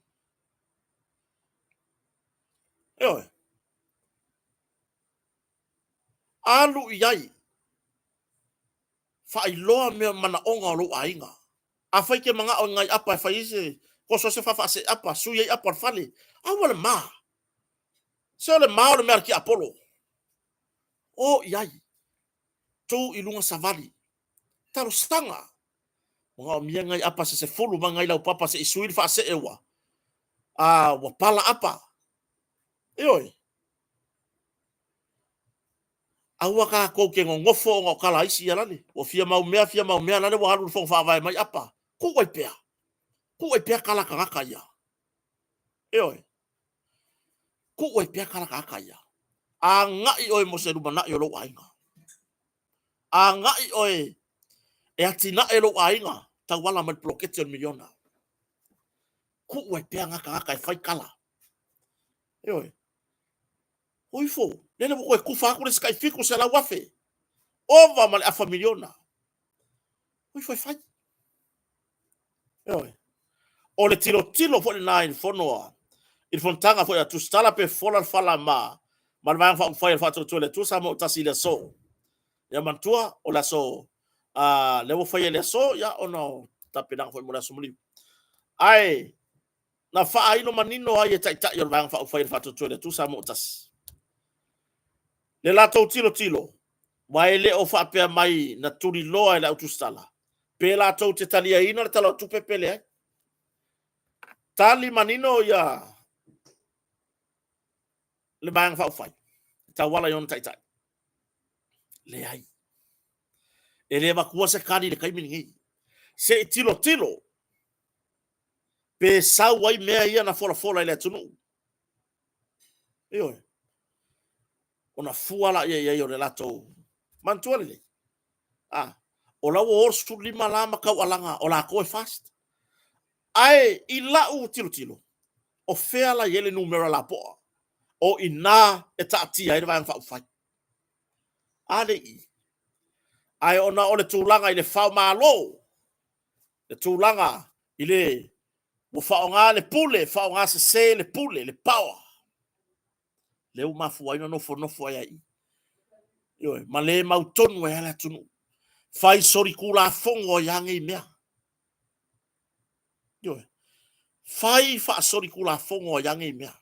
Eoi. Alu iai. Fa iloa mea mana onga o lo ainga. A fai ke manga o ngai apa fai ise. Koso se fa se apa. Suyei apa fale. Awale maa. Se ole maa ole mea ki Apollo. O iai. Tu ilunga savali. Taro stanga. Mga o mia ngai apa se fulu mangai lau papa se isuiri fa se ewa. Wa pala apa. Eoi. Aua ka ko ke ngofo ngo kala isi ya lale. O fia mau mea lale wa halu fong fa vai mai apa. Ku wai pea. Ku wai pea kala kaka ya. Eoi. Ku wai pea kala kaka ya. A ngai oi mo se rumana yo lo ainga. A ngai oi e atina e lo ainga. Ta wala mai ploketi on miliona. Ku wai pea ngaka e fai kala. Eoi. Oi fo. Nene mo koe kufa kure skai fiku se la wafe. Ova male a familiona. Oi foi fai. Eoi. O le tilo fo le nine fonoa. Il fontanga fo ya tu stala pe fola fala ma. Mal va fa fai fa tu le tu sa mo tasi le so. Ya mantua o la so. Le wo fai le so ya o no tapina fo mo la so muli. Ai na fa ai no manino ai tai tai yo va fa fai fa tu le tu sa mo tasi. Le la tilo. Mai le o fa pe mai na turi loa la tu stala. Pe la te talia ina le tala tu pepele. Tali manino ya le bang fa fai. Ta wala yon tai tai. Le ai. E le va kuasa kani le kai miningi. Se tilo. Pe sa wai mea ia na fola ile tunu. Iyo. Ona fuala ia yo le lato. Mantuale le. O la wo orsu lima lama kau alanga o la koe fast. Ai i lau tilo. O fea la yele numero la poa. O ina e taatia ina vang fai. Ale i. Ai ona ole tūlanga i le whau malo. Le tūlanga i le Mo whaonga le pule, whaonga se le pule, le power. Leu mafu aina nofo ai ai. Yo, ma le mautonu e ala tunu. Fai sori kula fongo yangi mea. Yo, fai fa sori kula fongo yangi mea.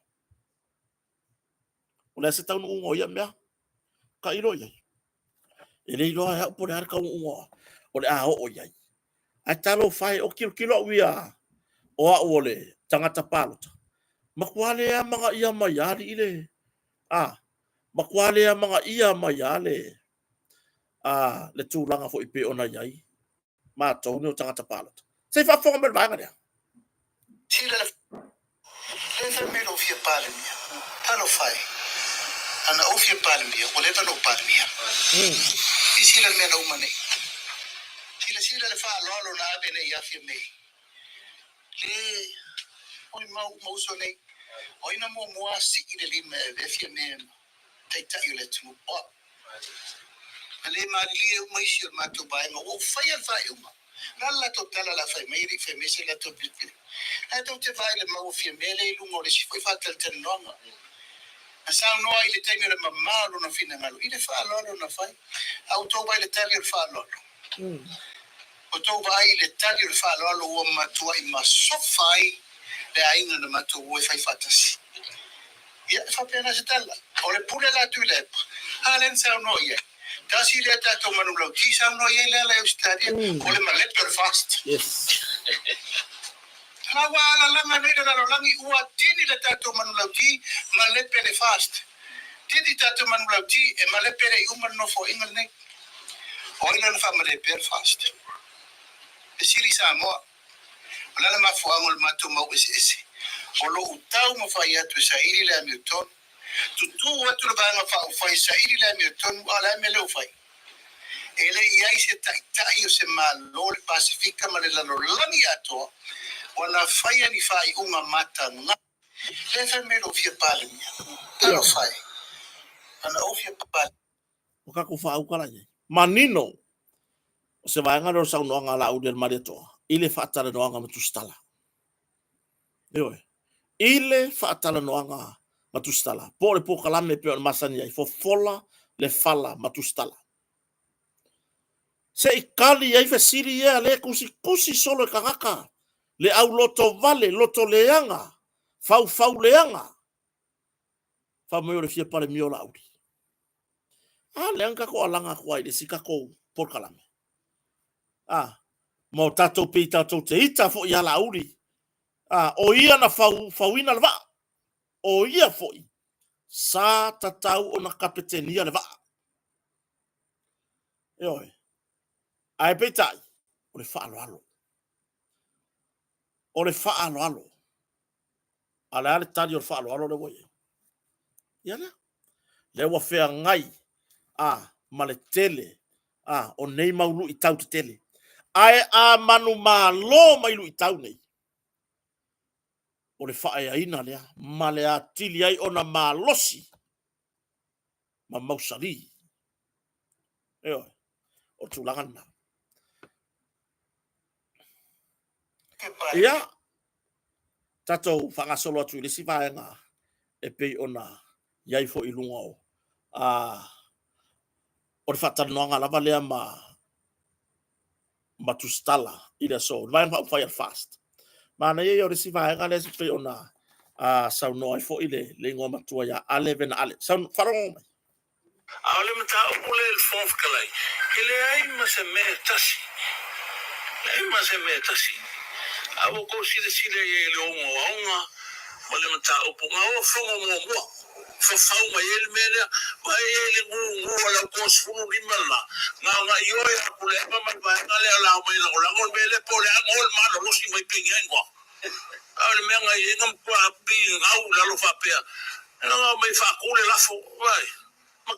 Ole se taunu ungo ya mea. Ka iro yai. Ele iro ya pore harka ungo. Ole a o yai. A talo fai o kilo wia. O a ole tangata palota. Makwale ya mga iya mayari ile. Makwale ya mga iya mayale. Le tūlanga fo ipe ona yai. Ma tau o tangata palota. Se fa fonga mer vanga dia. Tira le mero fia palmia. Talo fai. Ana o fia palmia, o le talo palmia. Isila le mena umane. Sila le fa lolo na bene ya fia me. Le oi mau so nei. Oi na mo si ile lima ve fia me. Tai tai le tu. Ale mali o mai shir ma to bai mo o fai uma. Nalla to tala la fai mai ri fe me se la to pipi. Ato te vai le mau fia me le lungo le si foi fatal ten nonga. Sa no ai le temi le mamma lo na fina ngalo. Ile fa lolo na fai. Auto vai le tali le fa lolo. O tau vai le tali le fa lolo o matua I ma sofai le ainga na matua o fai fatasi. Ia fa pena se tala. O le pule la tu le. Halen sa no ia. Kasi le tato manu lo ki sa no ia le le ustadia. O le maletto fast. Yes. La wala la manera la langi ua tini le tato manu lo ki malepe le fast. Tidi tato manu lo ki e malepe le uman no fo ingal ne. O ina na fa malepe fast. E siri sa mo. Wala ma fo angol mato mo ese. O lo utau mo fa ia tu sa iri le Hamilton. Tu watu le banga fa o fa sa iri le Hamilton ala me le fa. Ele ia se tai o se malo le Pacifica ma le lano langi ato. Wana fai ni fai unga mata nga. Le fa me lo fia pale mia. Talo fai. Ana o fia pale. O ka ko fa au kala ye. Manino. O se vai ngalo sa no ngala au del marito. Ile fa tala no nga matustala. Yo. Ile fa tala no nga matustala. Pole po kala me pe masani ai fo fola le fala matustala. Se ikali ai fe siri ye le kusi solo kakaka. Le au loto vale, loto leanga. Fau leanga. Fa mo le fia pale miola audi. Leanga ko alanga ko ai de sikako por kalame. Mo tato pe tato te ita fo ia la audi. O ia na fauina le va. O ia fo i. Sa tatau o na kapetenia le va. Oi. Ai pe tai. O le fa alo. O le fa alo. Ala ale tali o fa alo le voi. Ia le. Le wa fea ngai. Ma le tele. O nei maulu I tau te tele. Ai a manu malo mai lu I tau nei. O le whae aina lea, ma le a tili ai o na malosi. Ma mausari. Eo, o tūlangana. Ia, tatou whangasolo atu I le si vaenga e pei o na iai fo I lunga o. O le whatanoanga lava lea ma tustala I le so. Vaenga whai fast. Mana ye o le si vaenga le si pei o na sau noi fo I le ngoma tua ya ale vena ale. Sau wharongo mai. Aole mata upule el fonf kalai. Ele ai ma se me tasi. Ai ma se me tasi. Awo ko sile ye le onga. Wale mata upu nga o fonga mo. Fa fau ma ele mele. Ma ele ngu wala ko sunu limala. Nga yo ya pule ma ba ngale ala ma ila la ngol mele pole ngol ma lo si mai pingengwa. Aole me nga ye ngam kwa pi ngau la lo fa pe. Nga mai fa kule la fo. Vai. For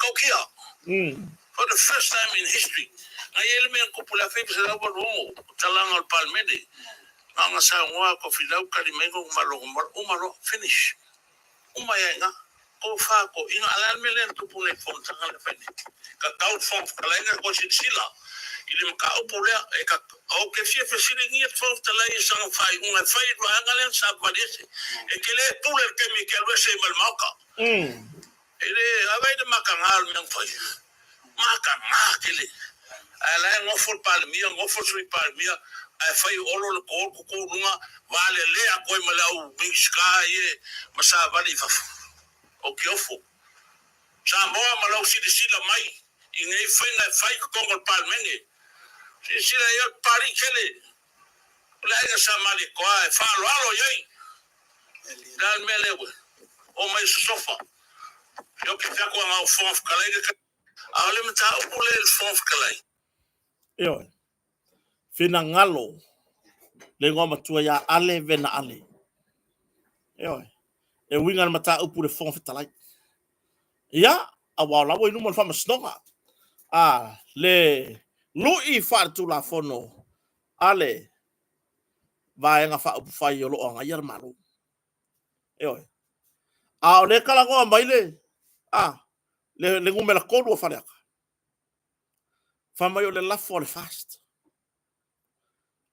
the first time in history, I elmen kupula fibs la bono talanga al palmede. Anga sa ngwa ko filau kalimengo umalo finish. Umayenga ko fa ko ina alalmelen tupune fon tanga le fene. Ka kau fon kalenga ko sila. Ili maka upulea eka au kefia fesiri ngia tfo talai sang fai unga fai do angalen sa badese ekele pule kemi kelwe se mal maka ele avai de makangal men fai maka makele ala ngofol palmia ngofol sui palmia ai fai olo ko lunga vale le a koi malau biska ye masa vali fa o kiofo sa moa malau sila mai ingai fai ko palmenge sila yo pari kele la samali ko ai fa lo yai dal melewe o mai sofa yo que tá com a fof kalai a ole mata o le fof kalai yo fina ngalo le ngoma tua ya ale vena ale yo e winga mata upu le fof talai ya a wala wo inu mo fa masnonga le lui fartu la fono ale vai nga fa upu fai yo lo nga yar malu yo a le kala go mai le ngumela kodu fa le fa mai le la for fast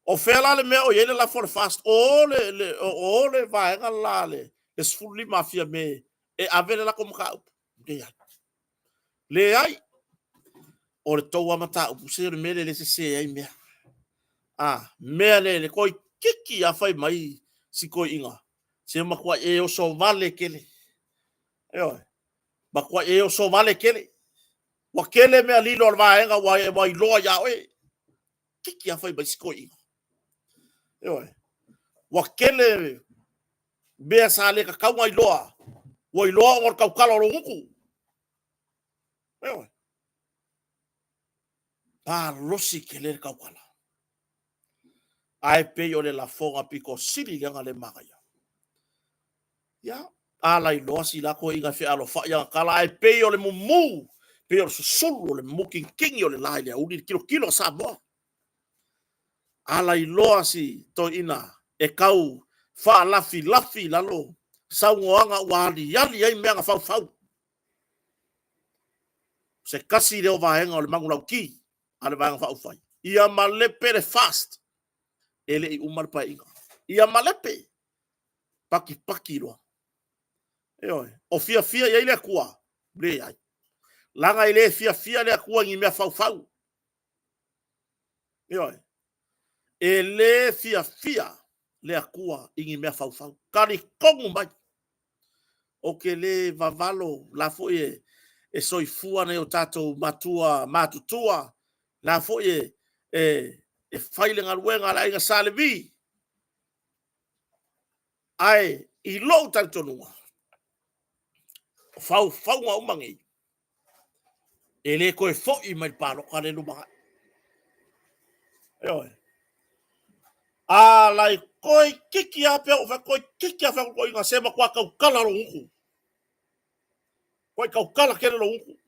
o fela le me o yele la for fast o le vai nga la le fully mafia me e avele la como ka le ai o le toa mata upu se me le se ai me me le koi kiki a fai mai si koi inga se makwa e o so vale kele yo makwa e o so vale kele wa kele me ali lo va nga wa lo ya we kiki a fai mai si koi inga yo wa kele be sa le ka kaunga i loa wa i loa o ka kala ro uku yo pa rosi kele ka kala ai pe yo le la fonga piko sili nga le magaya ya ala i loa si la ko inga fe alo fa ya kala ai pe yo le mumu pe yo solo le muking king yo le lai le uni kilo sa mo ala i loa si to ina e kau fa lafi lalo sa ngoanga wali yali ai menga fau se kasi le ova henga o le mangula ki ale vanga fau fai ia malepe le fast ele i umar pa inga ia malepe paki lo o fia ia ile kua ble ai langa ile fia le kua ngi me fau ele fia le akua ingi mea fau kari kongu mai o ke le vavalo la fo e soifua ne o tatou matutua la fo e faile ngaluenga la inga salevi ai i lo tantonua fau nga umangi ele ko e fo i mai palo kare luma lai koi kiki ape o fa koi kiki ape ko inga sema kwa ka kala ro uku koi ka kala kere ro uku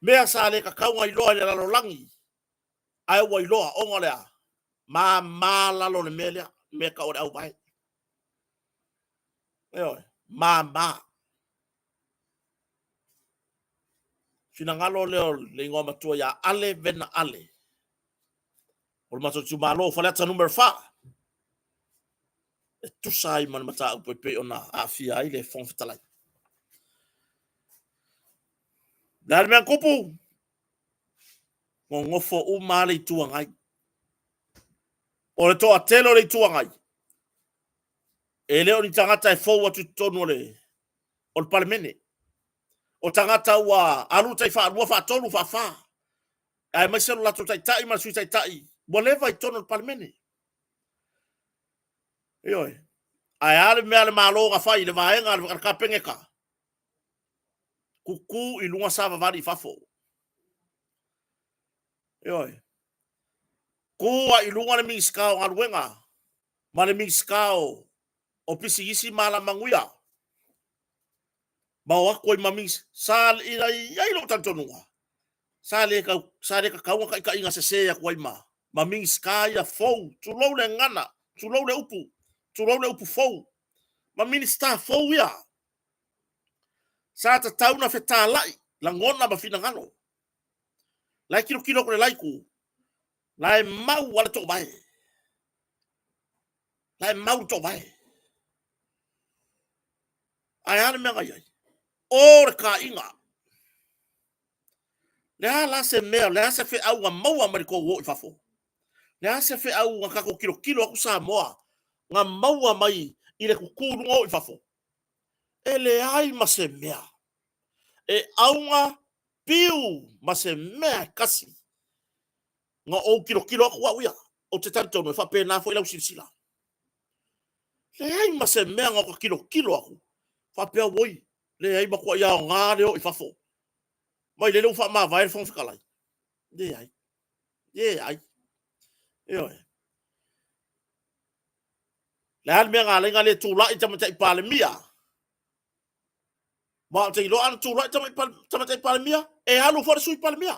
mea sale ka kaunga i loa le lalo langi ai wa i loa onga lea ma lalo le melea me ka ore au vai ma fina ngalo le ngoma tua ya ale vena ale o mato tu malo falata number 5 tu sai man mata pe ona afia ile fon fitalai dar me kupu ngofo u mali tuangai o le to atelo le tuangai ele o ni tangata e fo watu tonu le o le parlemene o tangata wa alu tai fa wa fa tonu fa ai mai selo la to tai ma su tai boleva i tonu le parlemene ai ale me ale malo ga fa ile vaenga ka pengeka kuku i lunga sava vari fafo kua i lunga le miskao alwenga ma le miskao o pisi isi mala manguia ma wa koi mamis sal ina ia ilo tantonua sale ka kaunga ka inga se ya koi ma miska ya fou tu lo le ngana tu lo le upu fou ma minista fou ya sa ta tauna fe talai la ngona ba fina ngano lai kilo ko le lai ku lai mau wala to vai lai mau to vai ai ana me ngai or ka inga la se me la se fe au mau ma ko wo fa fo la se fe au ka ko kilo ku sa moa nga mau mai ile ku ku ngo fa fo ele ai ma se mea e aunga piu ma se mea kasi nga o kilo ku wa uia o te tanto no fa pe na fo ila sila le ai ma se mea nga ko kilo aku fa pe woi le ai ma ko ia nga le o fa fo mai le fa ma vai fon fikalai de ai yo le al me nga le tu la i tama tai pa le mia ma te lo an tu la tama tai pa le mia e alu for sui pa le mia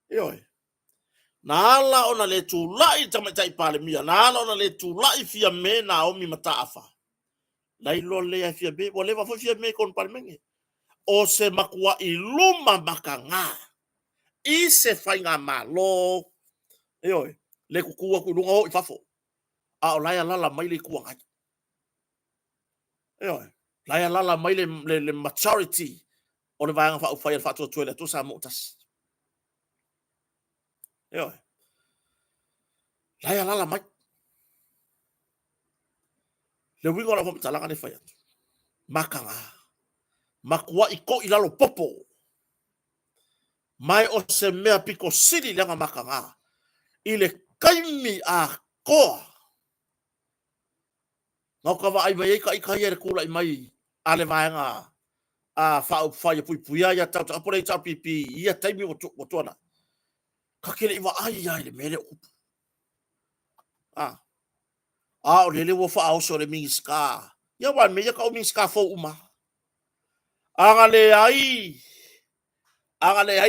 yo nala ona le tu la i tama tai pa le mia nala ona le tu la i fia me na o mi mata afa lai lo le a fia be o le va fo fia me kon pa le menge o se makua i luma makanga i se fainga malo yo le kukua ku lunga o i fafo a o laia lala mai le kua ngai yo laia lala mai le maturity o le vaanga fa fai fa to le to sa motas yo laia lala mai le wingo la fo talanga ne fai makanga makua i ko i lalo popo mai o se mea piko siri langa makanga i le kaimi a koa ngau ka vai mai ka i re kula i mai ale vaanga a fa pui ya ta apore ta pipi ia taimi o tona ka kele iwa ai le mele o le wo fa o so le minska ya wa me ya ka o minska fo uma anga le ai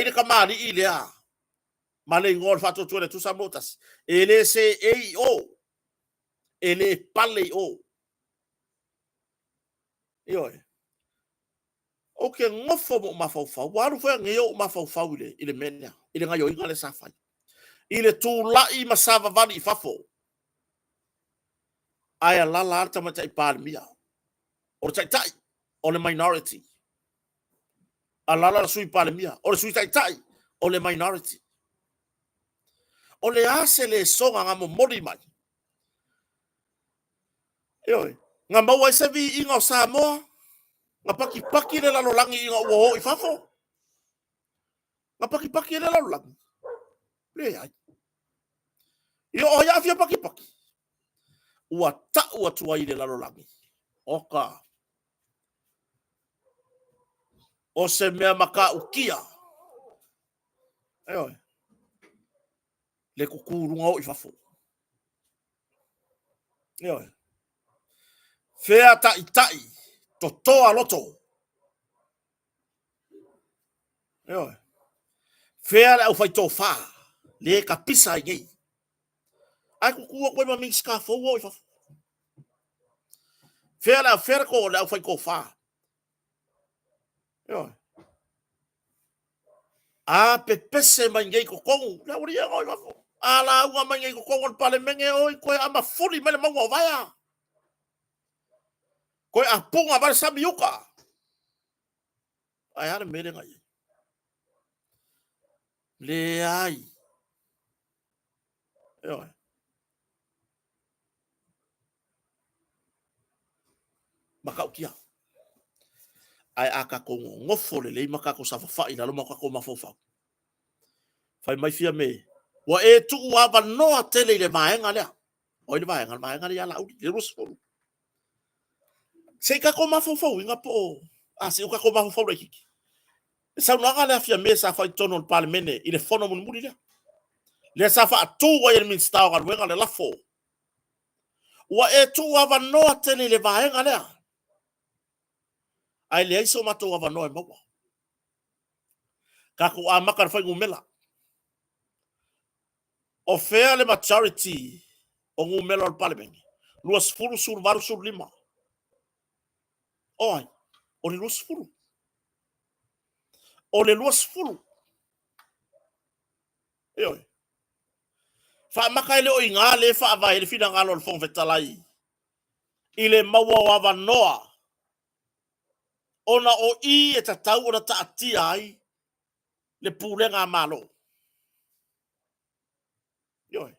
le kamari i le a male ngol fa to tu sa motas ele se ei o ele pale o yo o ke ngofo mo mafaufa waru fa ngeo mafaufa ile mena ile ngayo ingale safa ile tu la i masava vani fafo aya la la tama tai palmia o tai o le minority ala la sui palmia o sui tai o le minority o le ase le songa nga mo mori mai yo nga maua se vi inga sa mo nga paki le la langi inga wo i fafo nga paki le la langi le ai yo o ya fia paki ua tua i le la langi oka o se mea maka ukia ayo le kukurunga o i fafo ayo fea tai totoa loto ayo fea le au fai tofa le ka pisa i ngei ai kukua koe ma mingi ska fo o i fafo fea le au ko le au fai ko fa ayo a pepese mai ngei ko kongu la uri o i fafo ala ua mai ngei ko kongu pale menge o i koe ama fuli mele maua vaya koe a punga vale sami yuka ai ana mere ngai le ai yo maka ukia ai aka ko ngofo le maka ko safa fa ina lo maka ko mafofa fai mai fia me wa e tu wa ba no tele le maenga le o le maenga le ala u le rusfo se ka ko mafofa inga po a se ka ko mafofa le kiki sa no ala fia me sa fa tono le parlemene ile fono mun muri le sa fa tu wa ye min sta wa wenga le lafo wa e tu wa ba no tele le maenga le ai le iso mato wa no e mawa ka ko a makar fa ngumela o fea le maturity o ngumela o parliament luas furu sur varu sur lima oi o le luas furu Io. Fa makaile o inga le fa vai le fina ngalo fong fetalai. Ile maua wa vanoa. Ona o I e tatau ona taatia ai le pulenga malo. Io.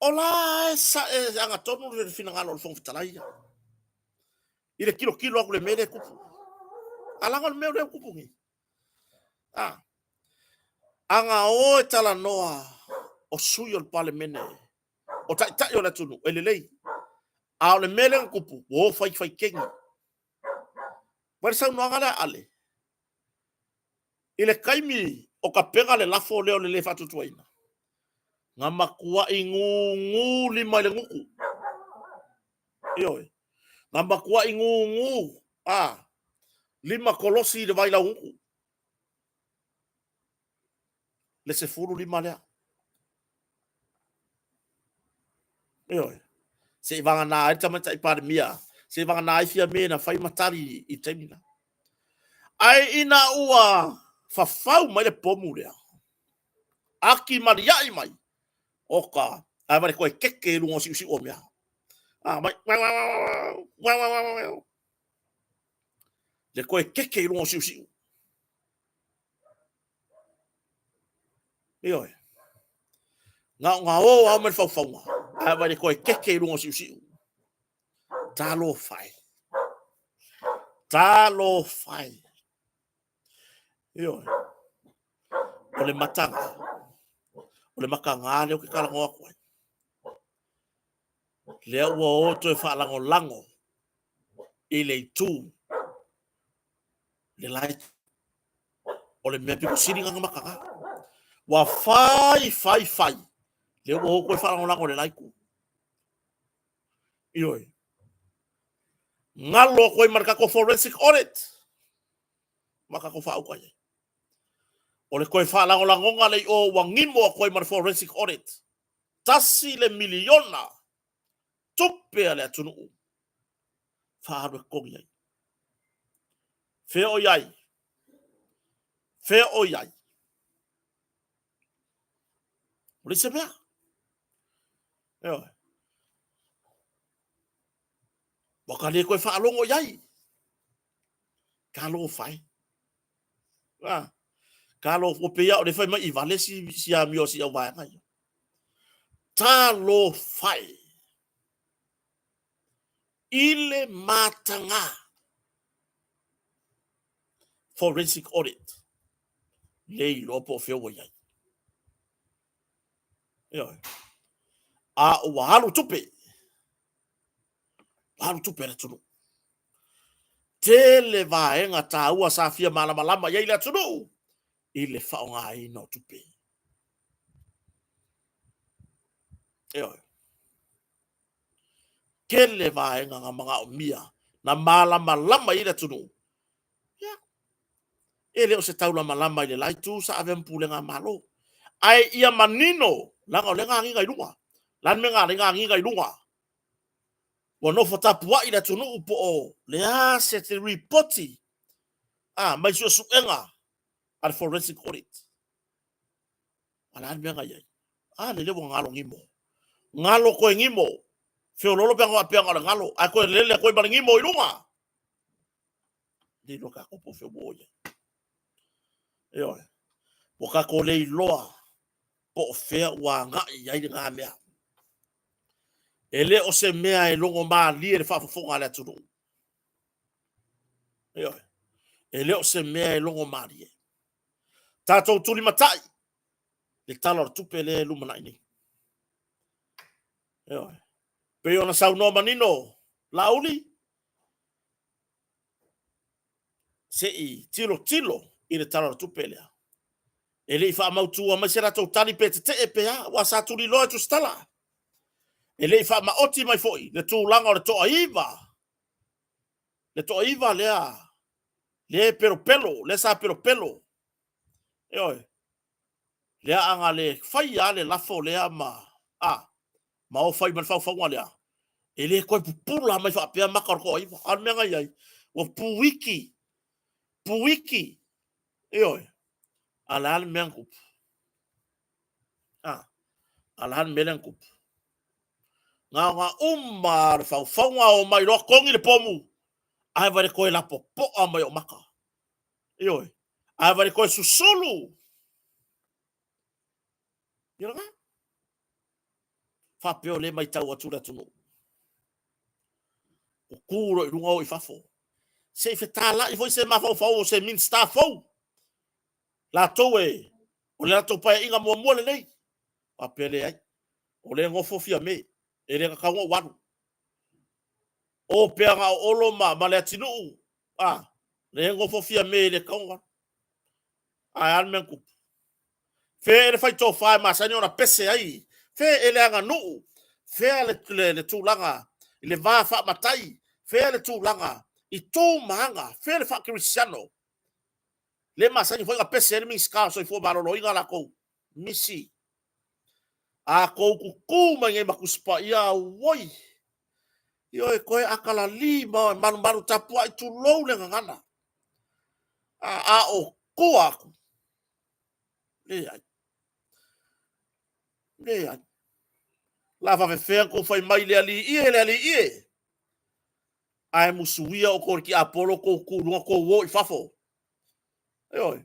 Ola sa e anga tonu le fina ngalo fong fetalai. Ile kilo aku le mele kupu. Alanga le mele kupu ngi. Ah. Anga o e tala noa o sui o le pale mene. O tai o le tunu, ele lei. A o le mele kupu, o fai kengi. Wale sau noanga le ale. Ile kaimi o ka penga le lafo leo le fatu tuaina. Nga makua I ngu lima le nguku. Ioi. Nga makua I ngu. Ah. Lima kolosi le vaila nguku. Le se furu lima lea. Ioi. Se vanga na ai tamata I pandemia. Se vanga na ai fia me na fai matari I temina. Ai ina ua fafau mai le pomu lea. Aki mariai mai. Oka. Ai vare koe keke lungo si o mea. Ah, mai. Le koe keke lungo si. Ioi. Nga o au me fafau. Ai vare koe keke lungo si. Talo fai. Talo fai. Ioi. O le matanga. O le makanga le o ke kalango ako. Le ua oto e whaalango lango. I le tū. Le lai. O le mea piku siri nganga makanga. Wa fai. Le ua oko e whaalango lango le laiku. Ioi. Ngalo koe maraka forensic audit. Makako whauka ye. O le koe whaalango langonga le o wangimo koe mar forensic audit. Tasi le miliona. Tupea le atunu. Whaarwe kongi ai. Feo iai. Ule se mea. Eo. Waka le koe whaalongo iai. Kalo fai. Kalo o pea o le whai mai I vale si a mio si au vai ngai. Talo fai. Ile matanga. Forensic audit. Lei lopo feo iai. Eo. A ua halu tupe. Halu tupe le tunu. Tele vaenga ta ua sa fia malama iai le tunu. Ile whaonga ai no tupe. Eo. Kele vaenga nga mga o mia. Na malama i le tunu. Ele o se tau lama i le lai tu sa ave mpule ngā malo. Ai ia manino. Langa o le ngā nginga I lunga. Lan me ngā nginga I lunga. Wano whatapua I le tunu upo o. Le a se te reporti. Mai sua suenga. Al forensic audit. Alan me ngā iai. Le lewa ngalo ngimo. Ngalo koe ngimo. Feo lolo peanga le ngalo. Ai koe lele koe mara ngimo I lunga. Ni loka kopo feo boia. Eo. Waka ko lei loa. Po fea ua ngai iai ngā mea. Ele o se mea e longo maa lia le whafafonga le atunu. Eo. Ele o se mea e longo maa lia. Tātou tuli matai. Le tala tupe le lumana ini. Eo. Pe ona sau no manino. Lauli. Se I tilo. I le tala tupe lea. Ele I wha mautua mai se ratou tali pe te pea. Wa sa tuli loa tu stala. Ele I wha maoti mai foi. Le tūlanga o le toa iwa. Le toa iwa lea. Le pelo. Le sa pelo. Eo. Lea anga le fai a le lafo lea ma. Ma o fai man fau lea. Ele koe pupula mai wha pea makar ko iwa. An mea ngai ai. O puwiki. Io. Alan menkup. Alan melenkup. Nga umar faunga o mai roa kongi le pomu. Ai vare koe la po a mai o maka. Io. Ai vare koe susulu. Io nga. Fa peo le mai tau atura tunu. O kuro i runga o i fafo. Se fe tala i foi se mafau fau se min sta fau. La towe. O le ato pai inga mua mua le nei. Fa peo le ai. O le ngofo fia me. E le kaunga wanu. O pea nga olo ma le atinu. Le ngofo fia me le kaunga. Ai almen kupu. Fe ele fai tō whae masani ona pese ai. Fe ele anga nuu. Fe le tūlanga. I le vā wha matai. Fe le tūlanga. I tō maanga. Fe le wha kirisiano. Le masani fai nga pese ele mingi skao so i fua marolo inga la kou. Misi. A kou kuku mai ngai makuspa ia woi. Io e koe akala lima manu tapua i tu lou le ngana. A o kua aku. Le ai. Le ai. Lava me fea ko fai mai le ali ie. Ai musuia o ko ki Apollo ko kurunga ko wo i fafo. Oi.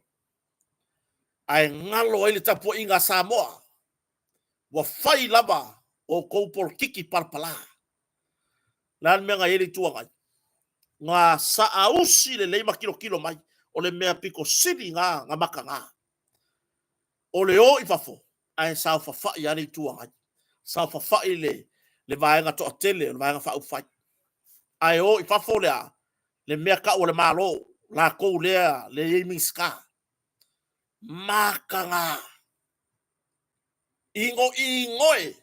Ai ngalo ele tapo inga Samoa. Wa fai lava o ko por kiki parpala. Lan menga ele tuanga. Nga sa ausi le leima kilo mai. O le mea piko sili nga maka nga. O le o i fafo. Ai sa fa fa ya ni tuanga. Sa fa fa le vaenga to tele, le vaenga fa u fai. Ai o i fafo le mea ka o le malo, la ko le imiska. Makanga. Ingoe.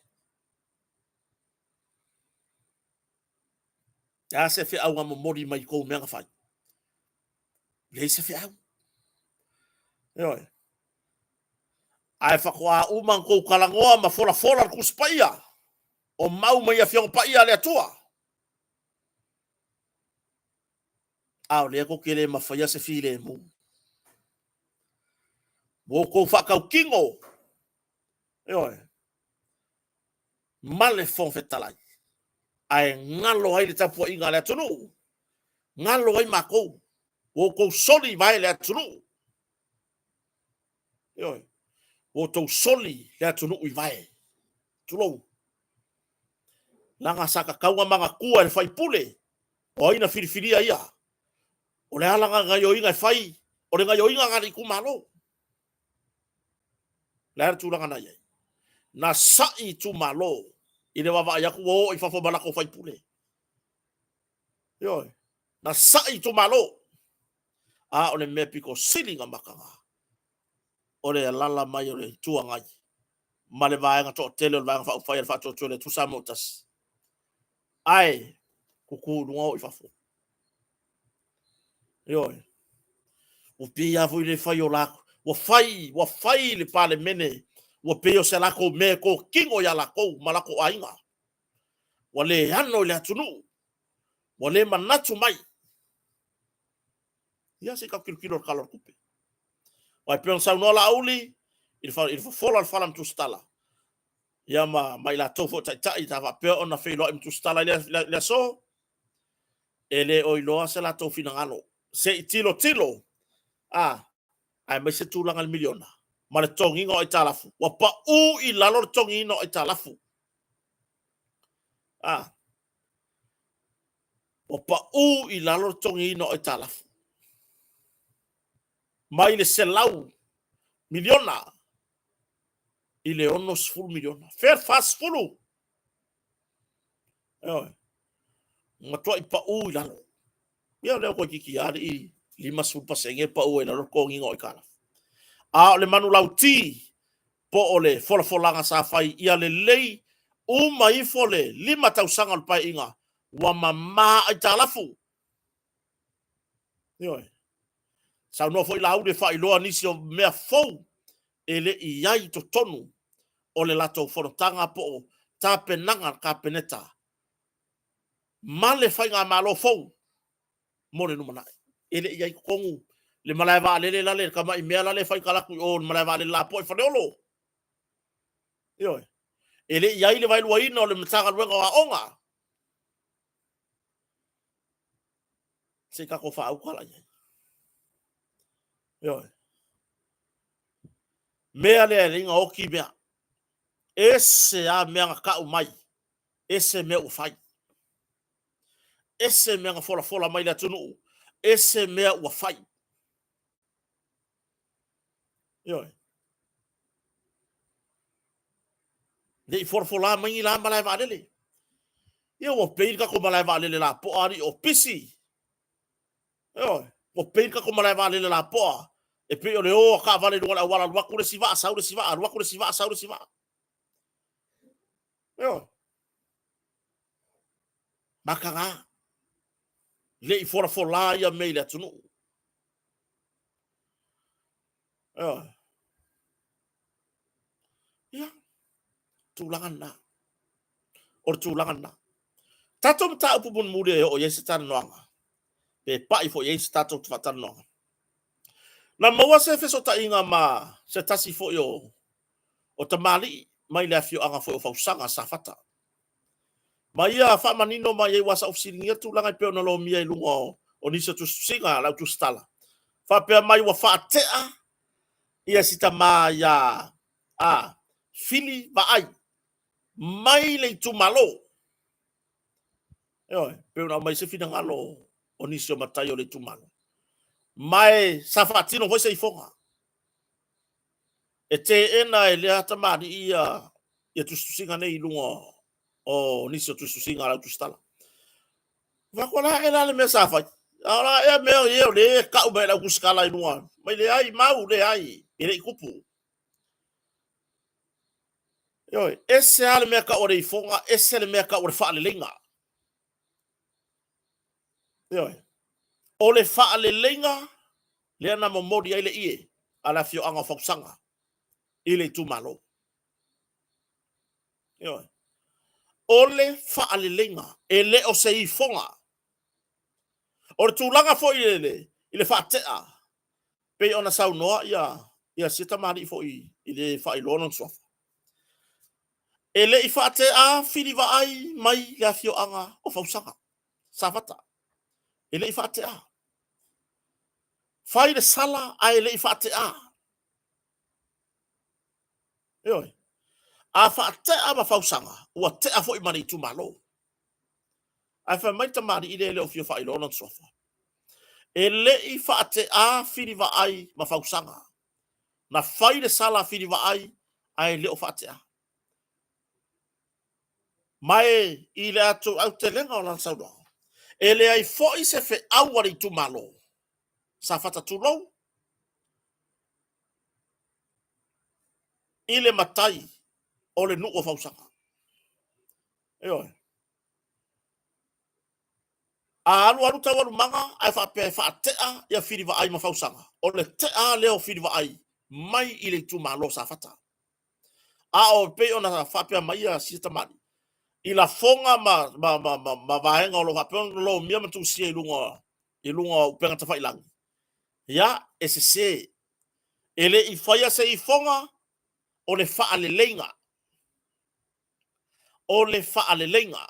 Ya se fe au ngamo mori mai ko mea fai. Le se fe au. Oi. Ai fa ko a umang ko kalangoa ma fola ku spaia. O mau mai a fiong paia le atua. Au le ko kele ma faya se file mu. Wo ko fa ka kingo. Oi. Male fon fetalai. Ai ngalo ai le tapu inga le tunu. Ngalo ai mako. Wo ko soli vai le tunu. Oi. Wo to soli le tunu i vai. Tulo. Langa saka kaunga manga kua le fai pule. O ina filifilia ia. O le alanga nga yo inga fai. O le nga yo inga ngari kumalo. Le tu langa na ye. Na sai tu malo. Ile wawa yaku o i fafo malako fai pule. Yo. Na sai tu malo. O le mepiko silinga makanga. O le lala mai o le tuangai. Ma le vaenga to tele o le vaenga fai fa to le tu samotas. Ai kuku lungo i fafo. Yo. O pia vo le fai o lako. Wa fai le pale mene. Wa peo se lako me ko kingo ya lako malako ainga. Wa le hano le atunu. Wa le manatu mai. Ia se ka kilo kalor kupe. Wa peo sa no la uli. Il fa fola al falam tu stala. Ia mai la tofo tai ta va peo ona felo im tu stala le so. Ele o iloa se la tofi na ngalo. Se tilo. Ai mai se tulanga al miliona. Ma le tongi ngo i talafu. Wa pa u i lalo tongi no i talafu. Wa pa u i lalo tongi no i talafu. Mai le selau miliona. I le onos full miliona. Fair fast fullu. Ngatua i pa u i lalo. Ia leo ko kiki ari i lima sulpa senge pa u i lalo kongi ngo i kalafu. Le manu lauti po ole folanga sa fai ia le lei mai fole lima tausanga pa inga wa mama ai talafu. Yo. Sa no foi lau de fai loa nisi o mea fou ele iai to tonu ole lato fortanga po ta penanga ka peneta. Male fai nga malo fou. More no mana. Ele iai kongu le malai va le la le kama i mea la le fai kala ku o malai va le la po i faneolo yo ele ia ile vai lua ino le mtaka luenga wa onga se ka ko fa au kala yo mea le ringa oki mea ese a mea ka umai ese mea ufai ese mea fola fola mai la tunu ese mea ufai yo le fola fola mai la malai va le yo o peir ka ko malai va le la po ari o pisi yo o peir ka ko malai va le la po e pe o le o ka vale no la wala wa ku le siva sa le siva wa ku le siva sa le siva yo makanga le i fora fola ia me le tunu yo ya tulangan na or tulangan na tato ta upu bun mude o yesi tan noanga pe pa i fo yesi tato fatan noanga na maua se feso ta inga ma se tasi fo yo o tamali mai le afio anga fo o fausanga sa fata mai ia fa manino mai wasa ofisiringia tulanga pe ona lo mia i lungo o nisa tu singa la tu stala fa pe mai wa fa tea ia sita mai ya fili va ai mai le tu malo yo pe ona mai se fina ngalo o nisa matayo le tu malo mai sa fatino ho se ifonga e te ena e le ata mari ia tu singa nei lungo o nisa tu singa la tu stala va kola ela le mesa fa ala e me o le ka u bela ku skala inua mai le ai mau le ai ele kupu yo ese ale me ka ore ifonga ese le me ka ore fa le lenga yo o le fa le lenga le na mo modi ile ie ala fio anga foksanga ile tu malo yo o le fa le lenga ele o se ifonga o tu langa fo ile fa tea pe ona sau noa ia sita mari fo ile fa ilonon sofa ele i fate a fili va ai mai ga fio anga o fausanga safata ele i fate a fai de sala a ele i fate a yo a fate a ma fausanga o te a fo i mani tu malo a fa mai tamari ile o fio fa ilonon sofa ele i fate a fili va ai ma fausanga na fai de sala fili va ai a ele o fate a mai ile atu au te lenga o lan saudo ele ai fo i se fe awari tu malo sa fata tu lo ile matai o le nuko fausanga yo alu alu tawaru manga ai fa pe fa tea ya firi va ai ma fausanga o le tea leo firi va ai mai ile tu malo sa fata a o pe ona fa pe mai ya sistema ila fonga ma vaenga o lo fa pe lo mia ma tu si ilunga upenga ta fa ilang ya ese se ele i faya se i fonga o le fa ale lenga o le fa ale lenga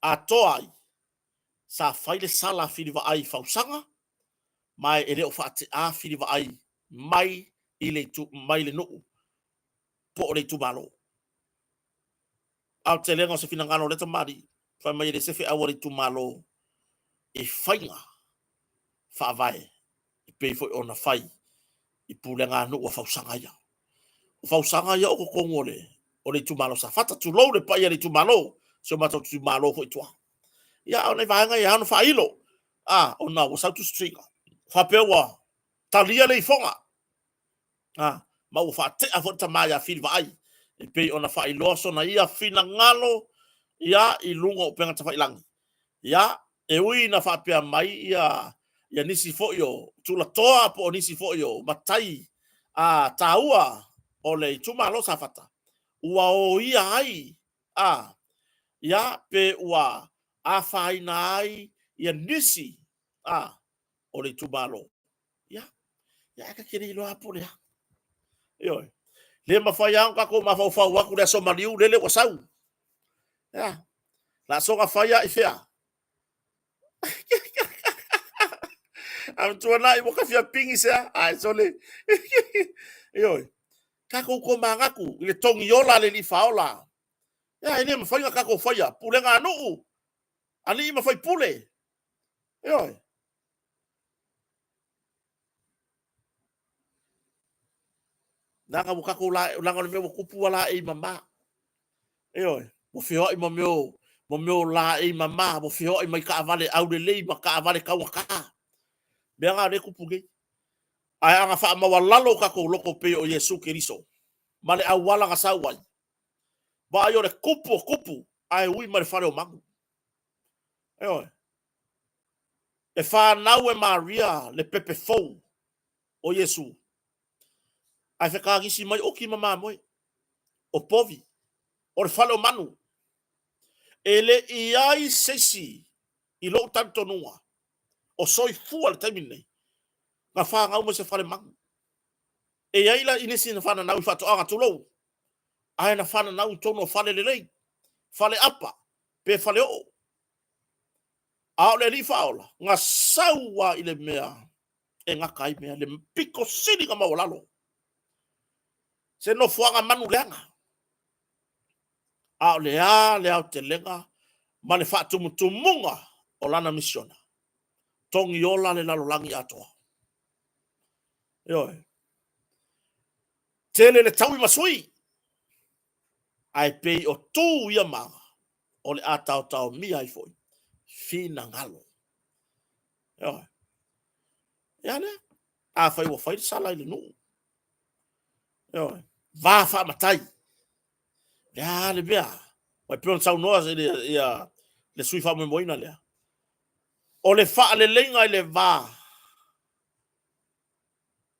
a toai sa faile sala fili va ai fausanga mai ele o fa te a fili va ai mai ile tu mai le no po le tu malo au te lenga se fina ngano le tamari fa mai le se fe awori tu malo e fainga fa vai e pe fo ona fai i pulenga no o fausanga ya o ko ngole o le tu malo sa fata tu lo le pa ya le tu malo so mato tu malo fo tua ya ona vaanga ya no failo ona o sa tu stringa fa pewa talia le fonga ma o fa te a fota mai a fil vai e pe ona failo so na ia fina ngalo ya i lungo penga ta failangi ya e ui na fa pe mai ya nisi fo yo tu la toa po nisi fo yo matai taua o le tu malo sa fata ua o ia ai ya pe ua a fainai ia nisi o le tumalo ya ka kiri lo apo le yo le mafai ang ka ko mafau wa ku le so maliu le wasau ya la so ka faya ifea am tuana i mo ka fia pingi sa ai so le yo ka ko mangaku le tongi yola le li faola ya ini mafai ka ko faya pulenga no ali mafai pule yo nanga buka ko la langa me kupu wala e mama yo mo fio i mo la e mama mo fio i mai ka vale au le ma ka vale ka waka be nga le kupu ge ai anga fa ma walalo ka ko loko pe o Yesu Kristo male au wala ka sawai ba yo le kupu ai ui ma fare o mangu yo e fa nau e Maria le pepe fou o Yesu ai fe ka gisi mai o ki mama moi o povi o le fale o manu ele iai sesi i lo tanto nua o soi fu al termine nga fa nga mo se fale mang e ai la inisi na fa na u fa to anga tulo ai na fa na u tono fale le fale apa pe fale o a le li fa ola nga sawa ile mea e nga kai mea le piko sini nga mawalalo se no fuanga manu lenga a le au te lenga ma le fa tumutumunga o lana misiona tongi ola le lalolangi atoa yo tele le taui masui ai pei o tu ia manga o le atau mi ai foi fina ngalo yo ya ne a fai wo fai sala ile no yo va fa matai ya le bia wa pion sau no ia le sui fa mo moina le o le fa le lenga le va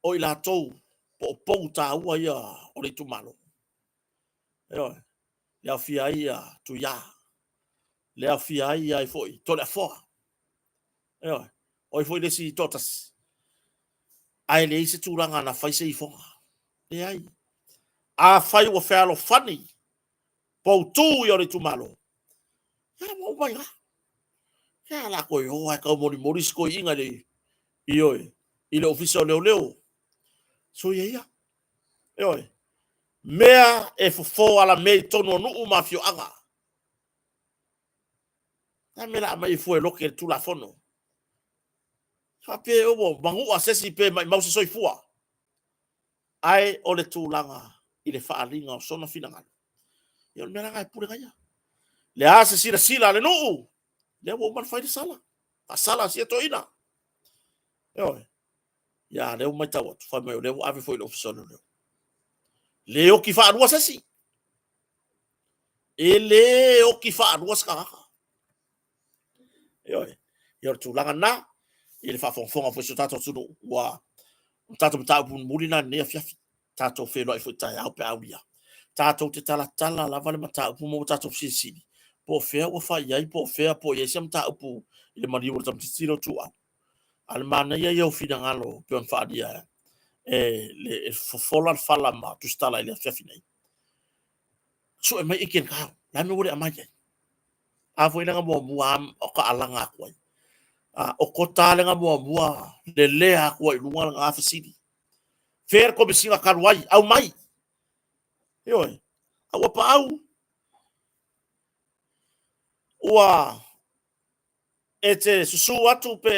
o ila tou po ta ua ia o le tu malo yo ya fia ia tu ya le afia ia foi to le fo yo o foi le si totas ai le se turanga na fai se fo e ai a fai o falo fani po tu yo le tu malo ya mo vai ya la ko yo ai ka mori sko inga le yo ile ofisa leo so ia yo mea e fo ala me tono no mafio anga na mela mai foi lo que tu la fono fa pe o bangu asesi pe mai mau se fua ai o le tūlanga i le whaalinga o sona whinanga. Ia mea ngai pure kaya. Le asa sila le nuu. Le wo man whaide sala. A sala sia to ina. Ia leo mai tau atu. Whai mai o leo ave foi le ofisona leo. Leo ki whaarua sesi. E leo ki whaarua skaka. Ia tūlanga na. I le whaafonga foi so tato tunu. Wa tato mtau pun mulina nea fiafi. Tato whenua i foi tai au pe au ia. Tato te tala lava le mata upu mo tato sisini. Po fea wa fa yai po fea po ye sem ta upu ile mani o tam tiro tu au. Al mana ia yo fina ngalo pe on fa dia. Le fola fala ma tu stala ile fia fina. So e mai iken ka. La me wole amaje. A foi nga mo muam o ka alanga ko. O ko tale nga mo mua le le ha ko i lunga nga afsidi. Fer ko bisinga karwai au mai. Yo. Awa pa au. Ua e te susu atu pe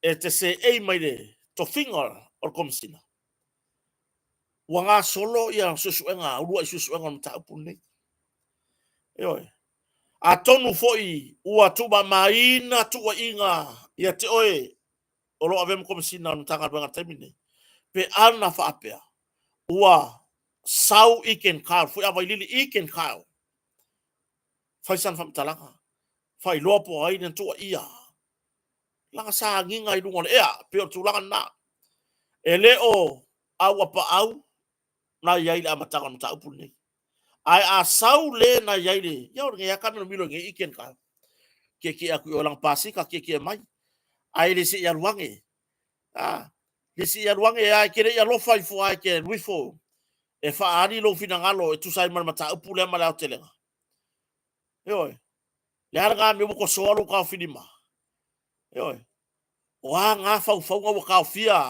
e te se ei mai le to finger or komsina. Ua ngā solo ia susuenga, urua i susuenga no taupu nei. Eoi. A tonu foi ua tuba maina tua inga ia te oe o loa vemu komsina no tanga ruenga temine. Pe ana whaapea. Ua sau iken kao, foi awa ilili iken kao. Faisan whamtalanga. Fai loa po ai nen tua ia. Langa sa nginga i lunga le ea, peo tu langa na. E leo au apa au, na iai le amatanga no taupu nei. Ai a sau le na iai le, iau nge yakana no milo nge iken ka. Ke aku i olang pasika, ke mai. ai le si ia luange le si ia luange ai kere ia lo fai fo ai ke wifo e fa ani lo fina ngalo e tu sai mal mata upu le mala telenga yo le arga me ko so lo ka finima yo o nga fa nga ka fia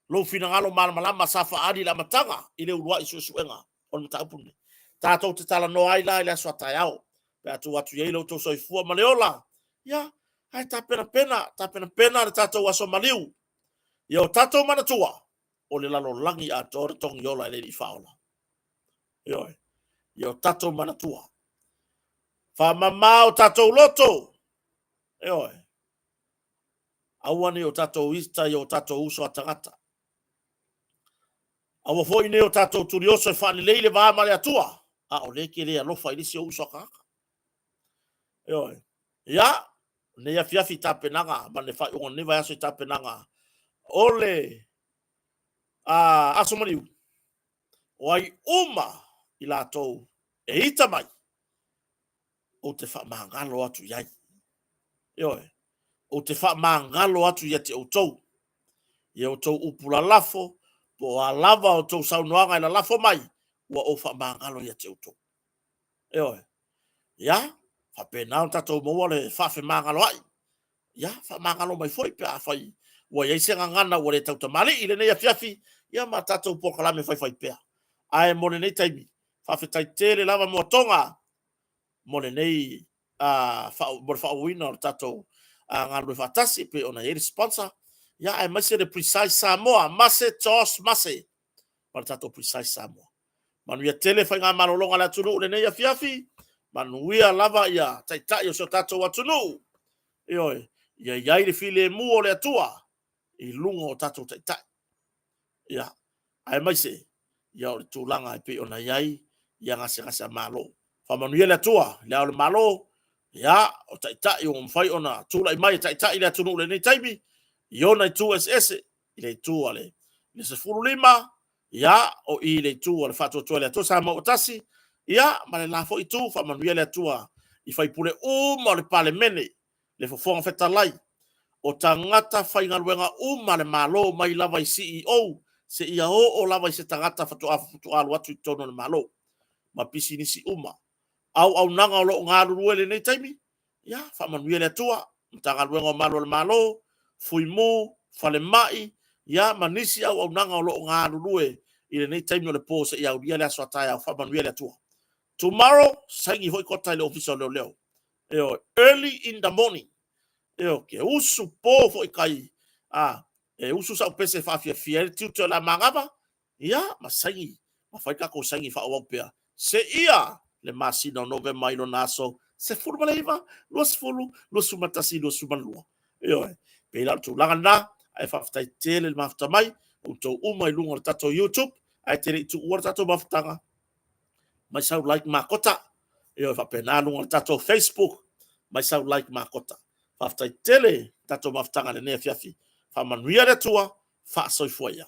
lo fina ngalo mal mala masafa ani la matanga ile ulwa isu suenga on mata upu tatou te tala no ai la so taiao pe atu ye lo to so fu maleola ya ai ta pena le tatou aso maliu yo tatou mana tua o le lalo langi a tor tong yola le di faula yo tatou mana tua fa mamao tatou loto yo awani o tatou ista yo tatou uso atangata awa foi ne o tatou turioso fa ni leile va male atua a o le kele lo fa ilisi uso kaka yo ya ne ya fiafi tapenanga ma ne fa o ne va so tapenanga ole asomaliu wai uma ila to e ita mai o te fa mangalo atu yai yo o te fa mangalo atu ya te outou ye outou upula lafo po a lava o tou saunoanga ina lafo mai wa o fa mangalo ya te outou yo ya fa pena o tatou mo le fa fe mangalo ai ya fa mangalo mai foi pe a fai wa ye se ngana wa le tau tamale ile ne ya fiafi ya matatou po kala me fai pe ai mo nei taimi fa fe tai tele lava mo tonga mo nei fa wina tatou ngalo fa tasi pe ona ye sponsor ya ai mase de precise Samoa mase tos mase pa tatou precise Samoa manu ya tele fa nga malolonga la tulu le nei ya fiafi manu ia lava ya tai tai so tatou atunu yo ya ya ile file mu o le atua i lungo tatou tai tai ya ai mase ya o tulanga pe ona yai ya ngasa malo fa manuela tua le o malo ya o tai o mfai ona tula mai tai le tunu le nei taimi yo na tu ss ile tu ale le se fulu lima ya o ile tu le fatu to le to sa mo tasi ya ma le la fo itu fa manuela tua i fai pule mo le pale mene le fo fo feta lai o tangata fai ngaluenga ma le malo mai lava i CEO se ia o lava i se tangata fatu alu atu i tono le malo ma pisi nisi au nanga lo ngalu ruele nei taimi ya fa manuele tua mtanga luenga malo le malo fuimu fale mai ya manisi au nanga lo ngalu rue ile nei taimi le pose ia u le aso taya fa manuele tua tomorrow sangi hoi kota le official leo early in the morning ke usu po fo kai usu sa pese fa fia tu la mangava ya masangi mafaika ko sangi fa o pea se ia le masino nove mai no naso se furbaleva los fulu los sumatasi los sumalua pe la tu lagana ai fa ftai tele mafta mai o to mai lunga tato YouTube ai tele tu war tato maftanga mai sound like makota fa pena lunga tato Facebook mai sound like makota fa ftai tele tato maftanga le ne fiafi fa manuia le tua fa soifoia